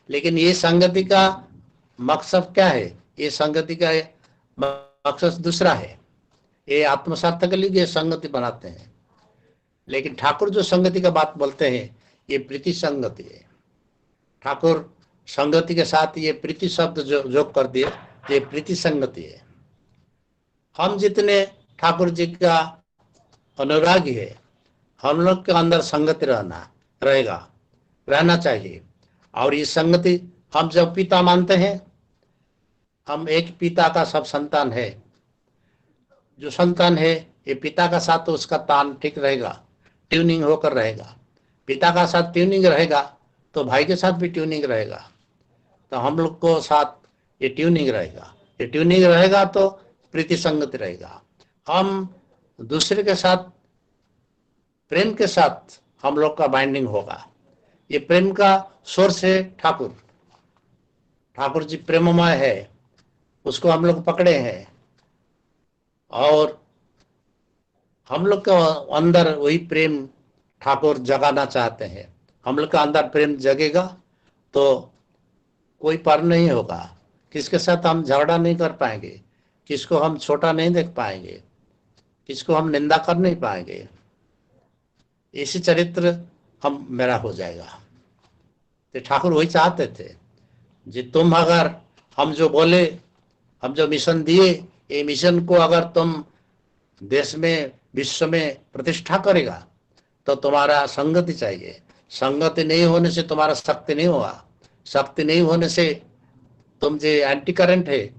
लेकिन ये संगति का मकसद क्या है? ये संगति का मकसद दूसरा है। ये आत्मसार्थ के लिए ये संगति बनाते हैं, लेकिन ठाकुर जो संगति का बात बोलते हैं ये प्रीति संगति है। ठाकुर संगति के साथ ये प्रीति शब्द जो जोड़ कर दिए, ये प्रीति संगति है। हम जितने ठाकुर जी का अनुरागी है, हम लोग के अंदर संगति रहना चाहिए। और ये संगति हम जब पिता मानते हैं, हम एक पिता का सब संतान है। जो संतान है ये पिता का साथ तो उसका तान ठीक रहेगा, ट्यूनिंग होकर रहेगा। पिता का साथ ट्यूनिंग रहेगा तो भाई के साथ भी ट्यूनिंग रहेगा। तो हम लोग को साथ ये ट्यूनिंग रहेगा, ये ट्यूनिंग रहेगा तो प्रीति संगति रहेगा। हम दूसरे के साथ प्रेम के साथ हम लोग का बाइंडिंग होगा। ये प्रेम का सोर्स है ठाकुर। ठाकुर जी प्रेममय है, उसको हम लोग पकड़े हैं और हम लोग के अंदर वही प्रेम ठाकुर जगाना चाहते हैं। हम लोग का अंदर प्रेम जगेगा तो कोई पर नहीं होगा, किसके साथ हम झगड़ा नहीं कर पाएंगे, किसको हम छोटा नहीं देख पाएंगे, किसको हम निंदा कर नहीं पाएंगे। इसी चरित्र हम मेरा हो जाएगा। तो ठाकुर वही चाहते थे जी, तुम अगर हम जो बोले, हम जो मिशन दिए, ये मिशन को अगर तुम देश में विश्व में प्रतिष्ठा करेगा तो तुम्हारा संगति चाहिए। संगति नहीं होने से तुम्हारा शक्ति नहीं होगा। शक्ति नहीं होने से तुम जो एंटी करंट है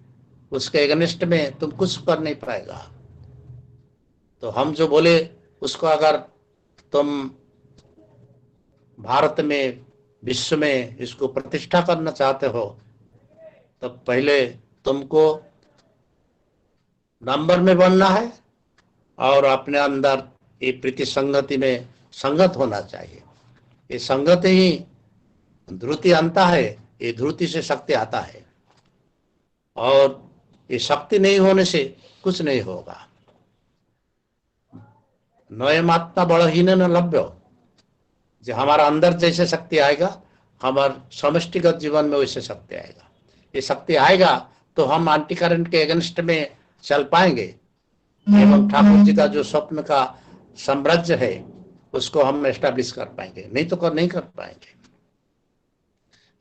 उसके एगेंस्ट में तुम कुछ कर नहीं पाएगा। तो हम जो बोले उसको अगर तुम भारत में विश्व में इसको प्रतिष्ठा करना चाहते हो तो पहले तुमको नंबर में बनना है और अपने अंदर ये प्रीति संगति में संगत होना चाहिए। ये संगति ही ध्रुति आता है, ये ध्रुति से शक्ति आता है और ये शक्ति नहीं होने से कुछ नहीं होगा। नयमात्मा बड़हीन न लभ्य। जो हमारा अंदर जैसे शक्ति आएगा, हमारे समष्टिगत जीवन में वैसे शक्ति आएगा। ये शक्ति आएगा तो हम एंटी करंट के अगेंस्ट में चल पाएंगे एवं ठाकुर जी का जो स्वप्न का साम्राज्य है उसको हम एस्टैब्लिश कर पाएंगे। नहीं तो नहीं कर पाएंगे।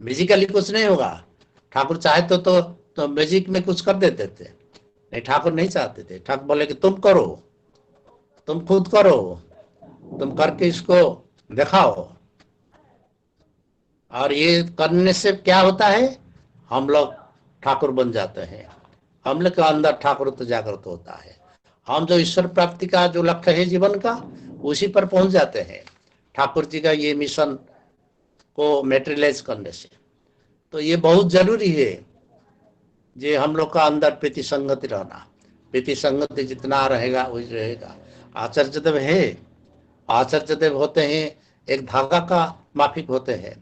म्यूजिकली कुछ नहीं होगा। ठाकुर चाहे तो म्यूजिक में कुछ कर देते थे, नहीं, ठाकुर नहीं चाहते थे। ठाकुर बोले कि तुम करो, तुम खुद करो, तुम करके इसको दिखाओ। और ये करने से क्या होता है, हम लोग ठाकुर बन जाते हैं, हम लोग के अंदर ठाकुर तो जागृत होता है, हम जो ईश्वर प्राप्ति का जो लक्ष्य है जीवन का, उसी पर पहुंच जाते हैं ठाकुर जी का ये मिशन को मेटेरियलाइज करने से। तो ये बहुत जरूरी है जे हम लोग का अंदर प्रीति संगति रहना। प्रीति संगति जितना रहेगा वही रहेगा। आचार्य देव है, आचार्य देव होते हैं एक धागा का माफिक होते हैं।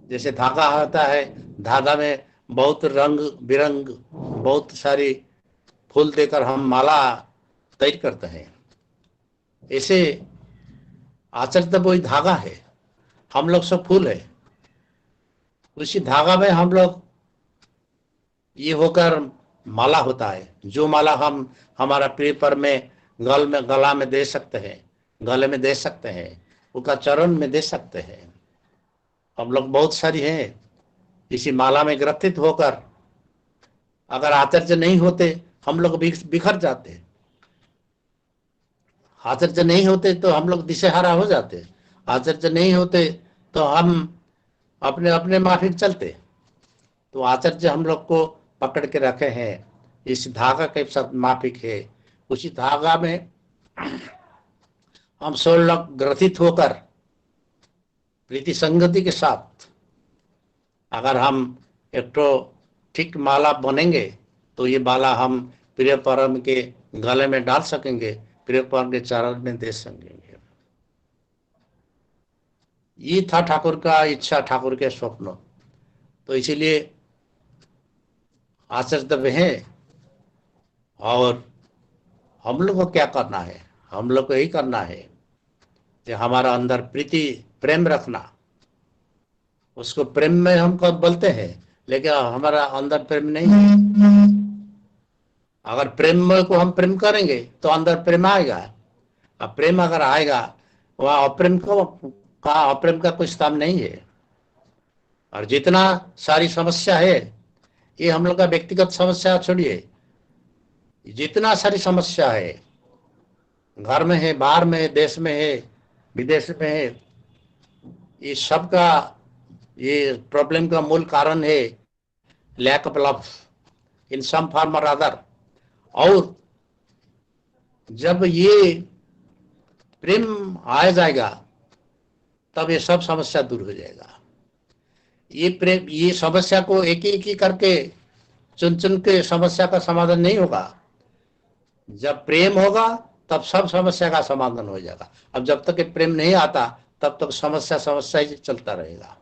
जैसे धागा होता है, धागा में बहुत रंग बिरंग बहुत सारी फूल देकर हम माला तैयार करते हैं, ऐसे आचार्य देव वही धागा है, हम लोग सब फूल है। उसी धागा में हम लोग ये होकर माला होता है, जो माला हम हमारा पेपर में गला में दे सकते हैं, गले में दे सकते हैं, उनका चरण में दे सकते हैं। हम लोग बहुत सारी हैं इसी माला में ग्रथित होकर, अगर आचार्य नहीं होते हम लोग बिखर जाते, आचार्य नहीं होते तो हम लोग दिशेहारा हो जाते, आचार्य नहीं होते तो हम अपने अपने माफिक चलते। तो आचार्य हम लोग को पकड़ के रखे हैं, इस धागा के साथ माफिक है। उसी धागा में हम सब लोग ग्रथित होकर प्रीति संगति के साथ अगर हम एक तो ठीक माला बनेंगे तो ये माला हम प्रिय परम के गले में डाल सकेंगे, प्रिय परम के चरण में दे सकेंगे। ये था ठाकुर का इच्छा, ठाकुर के स्वप्न। तो इसीलिए आचार्य है। और हम लोग को क्या करना है, हम लोग को यही करना है कि हमारा अंदर प्रीति प्रेम रखना। उसको प्रेम में हम कब बोलते हैं, लेकिन हमारा अंदर प्रेम नहीं है। अगर प्रेम को हम प्रेम करेंगे तो अंदर प्रेम आएगा। अब प्रेम अगर आएगा, वहाँ अप्रेम का कोई स्थान नहीं है। और जितना सारी समस्या है, ये हम लोग का व्यक्तिगत समस्या छोड़िए, जितना सारी समस्या है, घर में है, बाहर में है, देश में है, विदेश में है, ये सब का ये प्रॉब्लम का मूल कारण है lack of love in some form और अदर। और जब ये प्रेम आ जाएगा तब ये सब समस्या दूर हो जाएगा। ये प्रेम, ये समस्या को एक ही करके चुन चुन के समस्या का समाधान नहीं होगा। जब प्रेम होगा तब सब समस्या का समाधान हो जाएगा। अब जब तक प्रेम नहीं आता तब तक समस्या ही चलता रहेगा।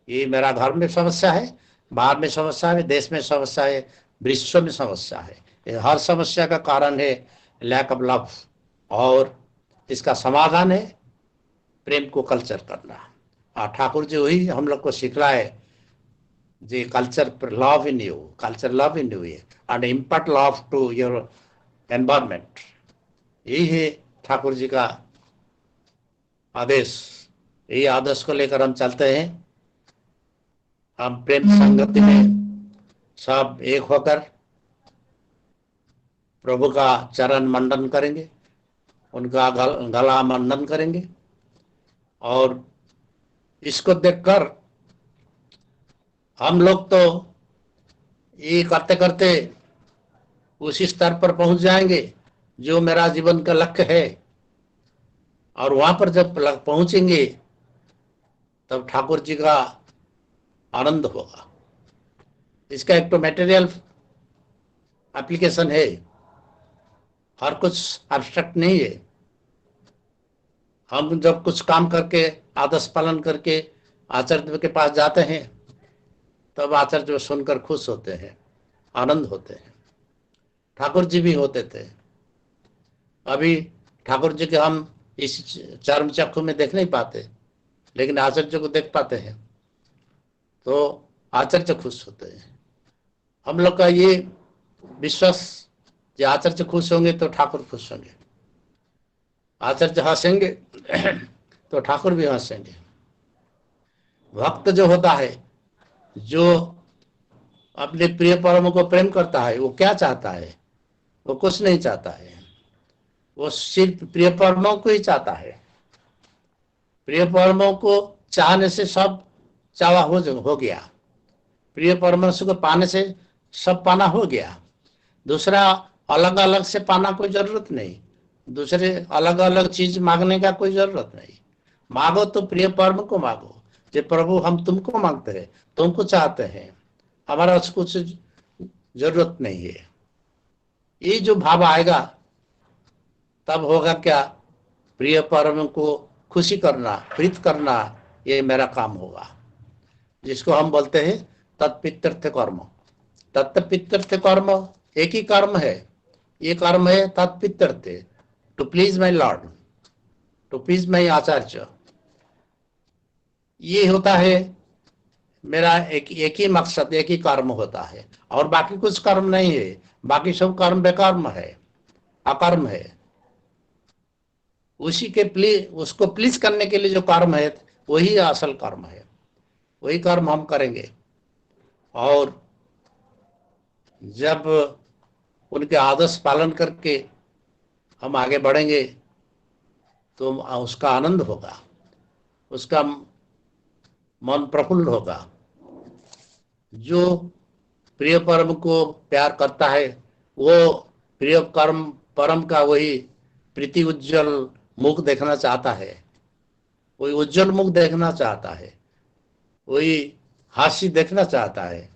ये मेरा घर में समस्या है, बाहर में समस्या है, देश में समस्या है, विश्व में समस्या है। ये हर समस्या का कारण है लैक ऑफ लव। और इसका समाधान है प्रेम को कल्चर करना। और ठाकुर जी वही हम लोग को सिखलाए जे culture love in you, culture love in you and impart love to your environment. यही है ठाकुर जी का आदेश। यही आदेश को लेकर हम चलते हैं। हम प्रेम संगति में सब एक होकर प्रभु का चरण मंडन करेंगे, उनका गला मंडन करेंगे। और इसको देखकर हम लोग तो ये करते करते उसी स्तर पर पहुंच जाएंगे जो मेरा जीवन का लक्ष्य है। और वहां पर जब पहुंचेंगे तब ठाकुर जी का आनंद होगा। इसका एक तो मटेरियल एप्लीकेशन है, हर कुछ एब्स्ट्रैक्ट नहीं है। हम जब कुछ काम करके आदर्श पालन करके आचार्य के पास जाते हैं तब आचार्य सुनकर खुश होते हैं, आनंद होते हैं। ठाकुर जी भी होते थे। अभी ठाकुर जी के हम इस चर्म चक्षु में देख नहीं पाते, लेकिन आचार्य को देख पाते हैं तो आचार्य खुश होते हैं। हम लोग का ये विश्वास, जो आचार्य खुश होंगे तो ठाकुर खुश होंगे, आचार्य हंसेंगे तो ठाकुर भी हंसेंगे। भक्त जो होता है, जो अपने प्रिय परम को प्रेम करता है, वो क्या चाहता है? वो कुछ नहीं चाहता है, वो सिर्फ प्रिय परमों को ही चाहता है। प्रिय परमों को चाहने से सब चावा हो गया, प्रिय परमेश्वर को पाने से सब पाना हो गया। दूसरा अलग अलग से पाना कोई जरूरत नहीं, दूसरे अलग अलग चीज मांगने का कोई जरूरत नहीं। मांगो तो प्रिय परम को मांगो, जे प्रभु हम तुमको मांगते हैं, तुमको चाहते हैं, हमारा कुछ जरूरत नहीं है। ये जो भाव आएगा तब होगा क्या? प्रिय परम को खुशी करना, प्रीत करना, ये मेरा काम होगा, जिसको हम बोलते हैं तत्पित्यर्थ कर्म। तत्पित्यर्थ कर्म एक ही कर्म है, ये कर्म है तत्पित्यर्थ, to please my lord, to please my आचार्य। ये होता है मेरा एक ही मकसद, एक ही कर्म होता है, और बाकी कुछ कर्म नहीं है। बाकी सब कर्म बेकर्म है, अकर्म है। उसी के उसको प्लीज करने के लिए जो कर्म है वही असल कर्म है, वही कर्म हम करेंगे। और जब उनके आदर्श पालन करके हम आगे बढ़ेंगे तो उसका आनंद होगा, उसका मन प्रफुल्ल होगा। जो प्रिय परम को प्यार करता है वो प्रिय परम का वही प्रीति उज्जवल मुख देखना चाहता है, वही उज्जवल मुख देखना चाहता है, वही हास्य देखना चाहता है।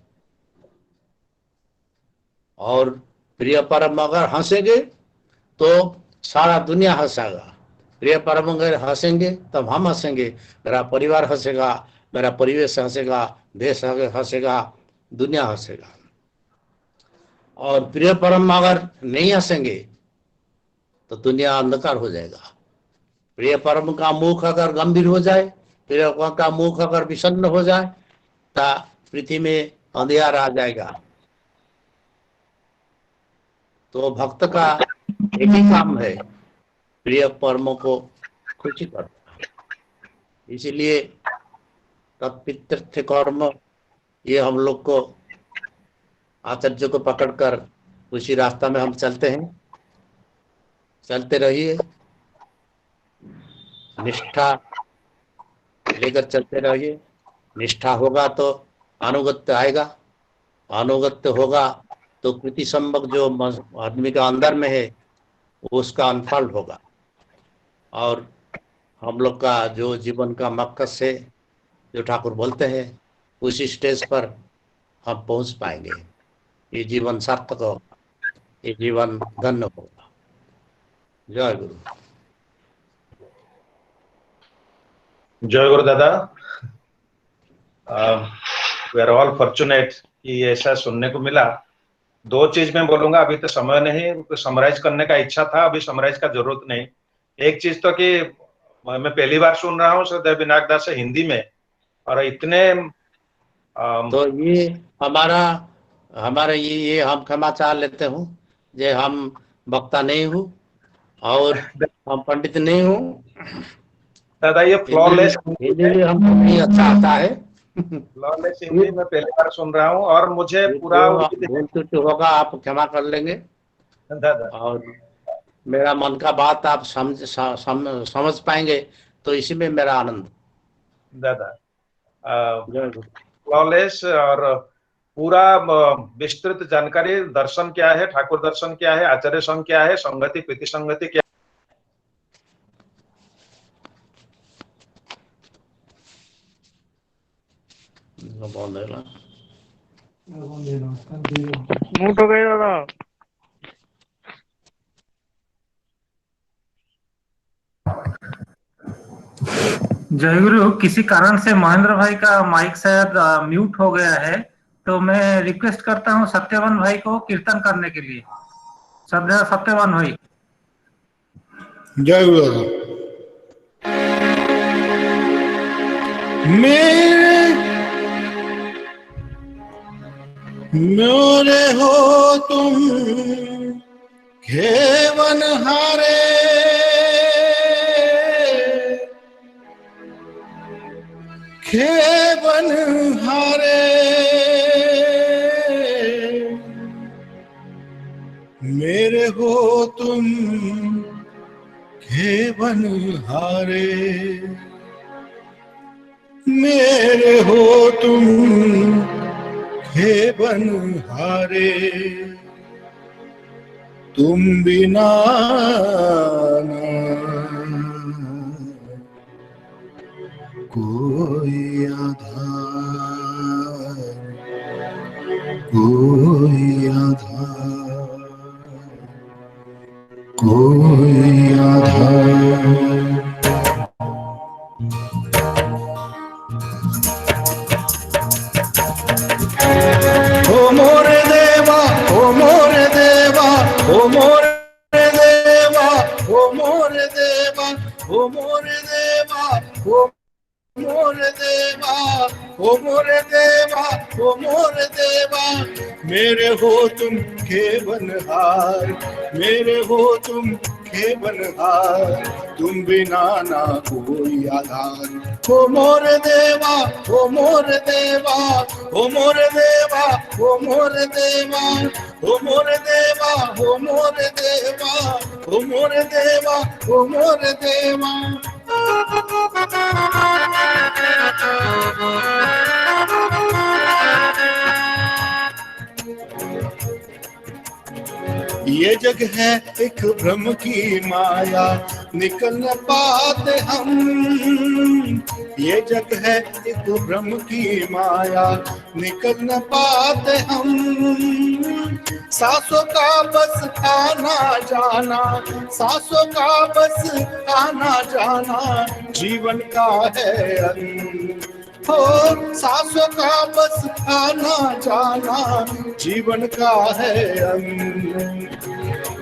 और प्रिय परम अगर हंसेंगे तो सारा दुनिया हंसेगा, प्रिय परम अगर हंसेंगे तब हम हंसेंगे, मेरा परिवार हंसेगा, मेरा परिवेश हंसेगा, देश हंसेगा, दुनिया हंसेगा। और प्रिय परम अगर नहीं हंसेंगे तो दुनिया अंधकार हो जाएगा। प्रिय परम का मुख अगर गंभीर हो जाए, प्रिय का मुख अगर विषन्न हो जाए तो पृथ्वी में अंधियार आ जाएगा। तो भक्त का एक ही काम है, प्रिय परमों को खुशी करना। इसीलिए तत्पित्यर्थ कर्म, ये हम लोग को आचार्य को पकड़कर उसी रास्ता में हम चलते हैं। चलते रहिए, निष्ठा लेकर चलते रहिए। निष्ठा होगा तो अनुगत्य आएगा, अनुगत्य होगा तो कृति संबक जो आदमी का अंदर में है उसका अनफोल्ड होगा। और हम लोग का जो जीवन का मकसद है, जो ठाकुर बोलते हैं, उसी स्टेज पर हम पहुंच पाएंगे। ये जीवन सार्थक होगा, ये जीवन धन्य होगा। जय गुरु। जय गुरु दादा। वी आर ऑल फॉर्चुनेट कि ऐसा सुनने को मिला। दो चीज मैं बोलूंगा, अभी तो समय नहीं, समराइज करने का इच्छा था, अभी समराइज का जरूरत नहीं। एक चीज तो कि मैं पहली बार सुन रहा हूँ सदैव विनायक दास से हिंदी में, और इतने तो ये हमारा ये हम क्षमा चाह लेते हूँ, जे हम वक्ता नहीं हूँ और हम पंडित नहीं हूँ दादा। ये फ्लॉलेस हिंदी हमको नहीं अच्छा आता है। फ्लॉलेस हिंदी में पहली बार सुन रहा हूँ, और मुझे पूरा भूल त्रुटि होगा, आप क्षमा कर लेंगे दादा। और मेरा मन का बात आप समझ पाएंगे तो इसी में मेरा आनंद दादा। फ्लॉलेस और पूरा विस्तृत जानकारी, दर्शन क्या है, ठाकुर दर्शन क्या है, आचार्य संघ क्या है, संगति प्रीति संगति क्या मूट हो गए दादा। जय गुरु। किसी कारण से महेंद्र भाई का माइक शायद म्यूट हो गया है, तो मैं रिक्वेस्ट करता हूं सत्यवान भाई को कीर्तन करने के लिए। सत्यवान भाई। जय गुरु। मेरे हो तुम खेवन हारे, खेवन हारे मेरे हो तुम हे बनहारे, मेरे हो तुम हे बनहारे, तुम बिना ना कोई आधार, कोई आधार, कोई आधार। ओ मोरे देवा, ओ मोरे देवा, ओ मोरे देवा, ओ मोरे देवा, ओ मोरे देवा, ओ मोरे देवा, ओ मोरे देवा, ओ मोरे देवा, मेरे हो तुम के बनहार, मेरे हो तुम के बनहार, तुम बिना ना कोई आधार। ओ मोरे देवा, ओ मोरे देवा, ओ मोरे देवा, ओ मोरे देवा, ओ मोरे देवा, ओ मोरे देवा, ओ मोरे देवा, ओ मोरे देवा। ये जग है एक भ्रम की माया, निकल न पाते हम। ये जग है एक भ्रम की माया, निकल न पाते हम। सांसों का बस आना जाना, सांसों का बस आना जाना, जीवन का है अंत। हो सांसों का बस आना जाना, जीवन का है अंत।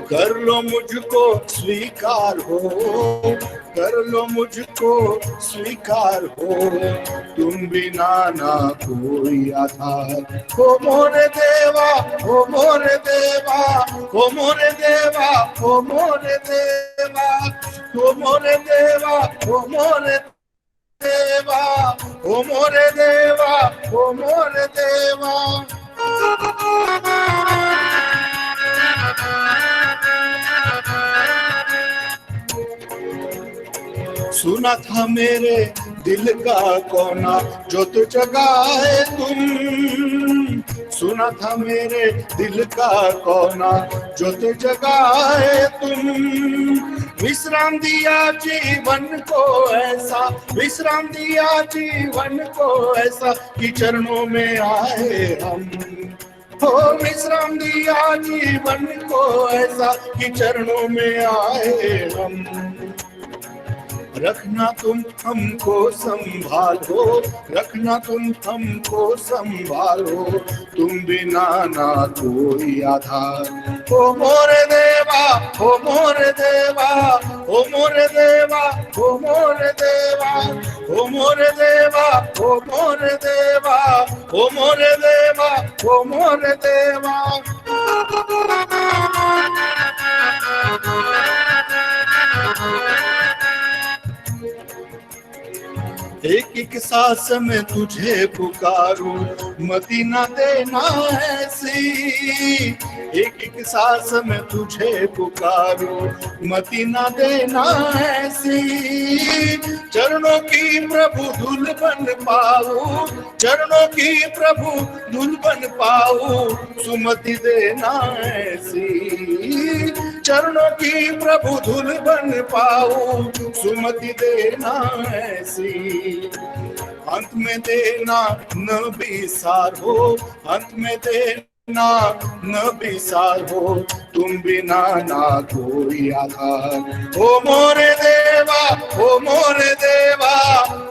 कर लो मुझको स्वीकार हो, कर लो मुझको स्वीकार हो, तुम बिना ना कोई आधार। ओ मोरे देवा, ओ मोरे देवा, ओ मोरे देवा, ओ मोरे देवा, ओ मोरे देवा, ओ मोरे देवा, ओ मोरे देवा, ओ मोरे देवा। सुना था मेरे दिल का कोना जो तू जगाए तुम, सुना था मेरे दिल का कोना जो तू जगाए तुम। विश्राम दिया जीवन को ऐसा, विश्राम दिया जीवन को ऐसा कि चरणों में आए हम। हो विश्राम दिया जीवन को ऐसा कि चरणों में आए हम। रखना तुम हमको संभालो, रखना तुम हमको संभालो, तुम बिना ना कोई आधार। ओ मोरे देवा, ओ मोरे देवा, ओ मोरे देवा, ओ मोरे देवा, ओ मोरे देवा, ओ मोरे देवा, ओ मोरे देवा, ओ मोरे देवा। एक एक सांस में तुझे पुकारूं, मती ना देना ऐसी। एक एक सांस में तुझे पुकारूं, मती ना देना ऐसी। चरणों की प्रभु धूल बन पाऊं, चरणों की प्रभु धूल बन पाऊं, सुमति देना ऐसी। चरणों की प्रभु धूल बन पाऊं, सुमति देना ऐसी। अंत में देना न बिसार हो, अंत में देना न बिसार हो, तुम बिना ना कोई आधार। ओ मोरे देवा, ओ मोरे देवा,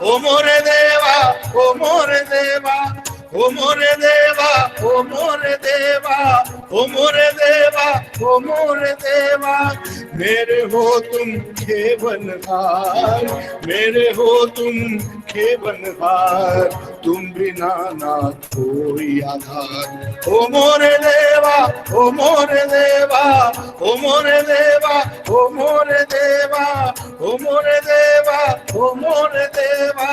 ओ मोरे देवा, ओ मोरे देवा, ओ मोरे देवा, ओ मोरे देवा, ओ मोरे देवा, ओ मोरे देवा। मेरे हो तुम के बनहार, मेरे हो तुम के बनहार, तुम बिना ना कोई आधार। ओ मोरे देवा, ओ मोरे देवा, ओ मोरे देवा, ओ मोरे देवा, ओ मोरे देवा, ओ मोरे देवा,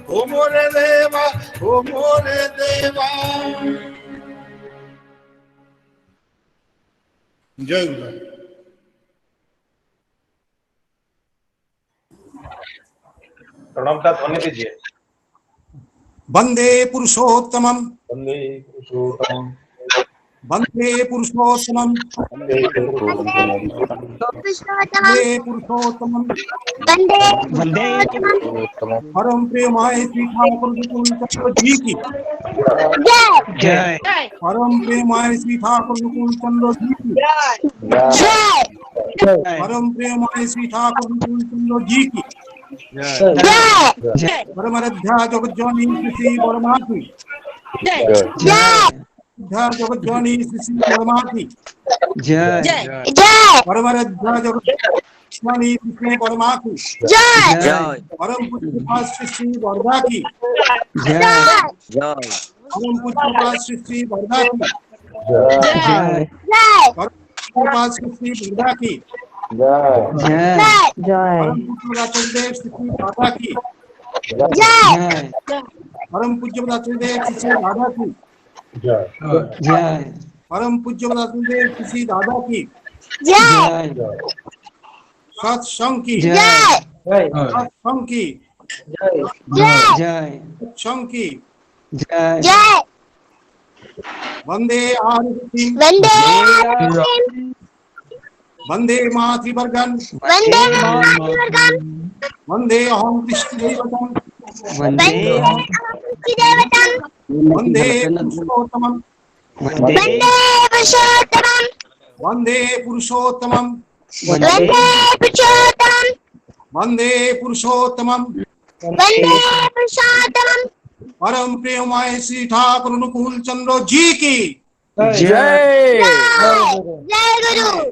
ओ मोरे देवा, ओ मोरे देवा। जय गुरु। प्रणव का ध्वनि दीजिए। वंदे पुरुषोत्तमम वंदे पुरुषोत्तमम वंदे पुरुषोत्तमम वंदे पुरुषोत्तमम परम प्रेमाय श्री ठाकुर अनुकूल चंद्र जी की जय। परम प्रेमाय श्री ठाकुर अनुकूल चंद्र जी की परम प्रेमाय श्री ठाकुर अनुकूल चंद्र जी की परमरध्या जगज्जननी श्री वर्मा की जगज्जननी श्री वर्मा की परमरध्या जगज्जननी श्री वर्मा की परम पूज्य श्री वर्धा की परम पूज्य श्री वर्धा की परम पूज्य श्री वर्धा की परम पूज्य चंदेव श्री राधा की परम पूज्य चंदेव श्री राधा की परम पूज्य चंदेव श्री राधा की सत्संग की सत्संग की सत्संग की वंदे आरती वंदे मातृवर्गन वंदे अहं कृष्णदेवतम वंदे पुरुषोत्तमम वंदे पुरुषोत्तमम वंदे पुरुषोत्तमम परम प्रेमाय श्री ठाकुर अनुकूल चंद्र जी की जय। जय गुरु।